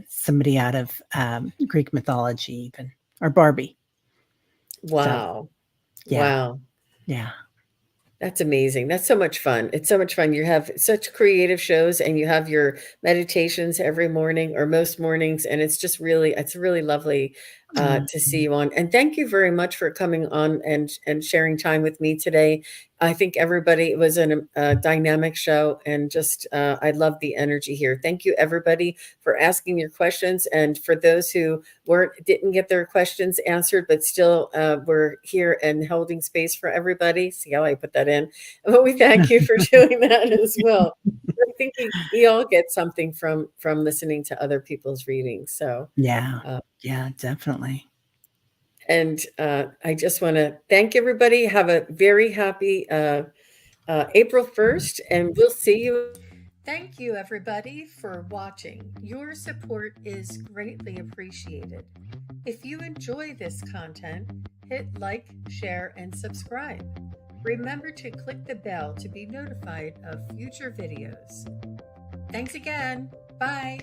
somebody out of Greek mythology, even, or Barbie. So Wow. yeah, Wow. yeah, That's amazing. That's so much fun. It's so much fun. You have such creative shows and you have your meditations every morning or most mornings. And it's really lovely to see mhm. you on. And thank you very much for coming on and sharing time with me today. I think everybody, it was a dynamic show, and just, I love the energy here. Thank you everybody for asking your questions. And for those who didn't get their questions answered, but still were here and holding space for everybody. See how I put that in? But we thank you for doing that as well. I think we all get something from listening to other people's readings. So, Yeah, uh, yeah, definitely. and I just want to thank everybody. Have a very happy April 1st, and we'll see you. Thank you, everybody, for watching. Your support is greatly appreciated. If you enjoy this content, hit like, share, and subscribe. Remember to click the bell to be notified of future videos. Thanks again. Bye.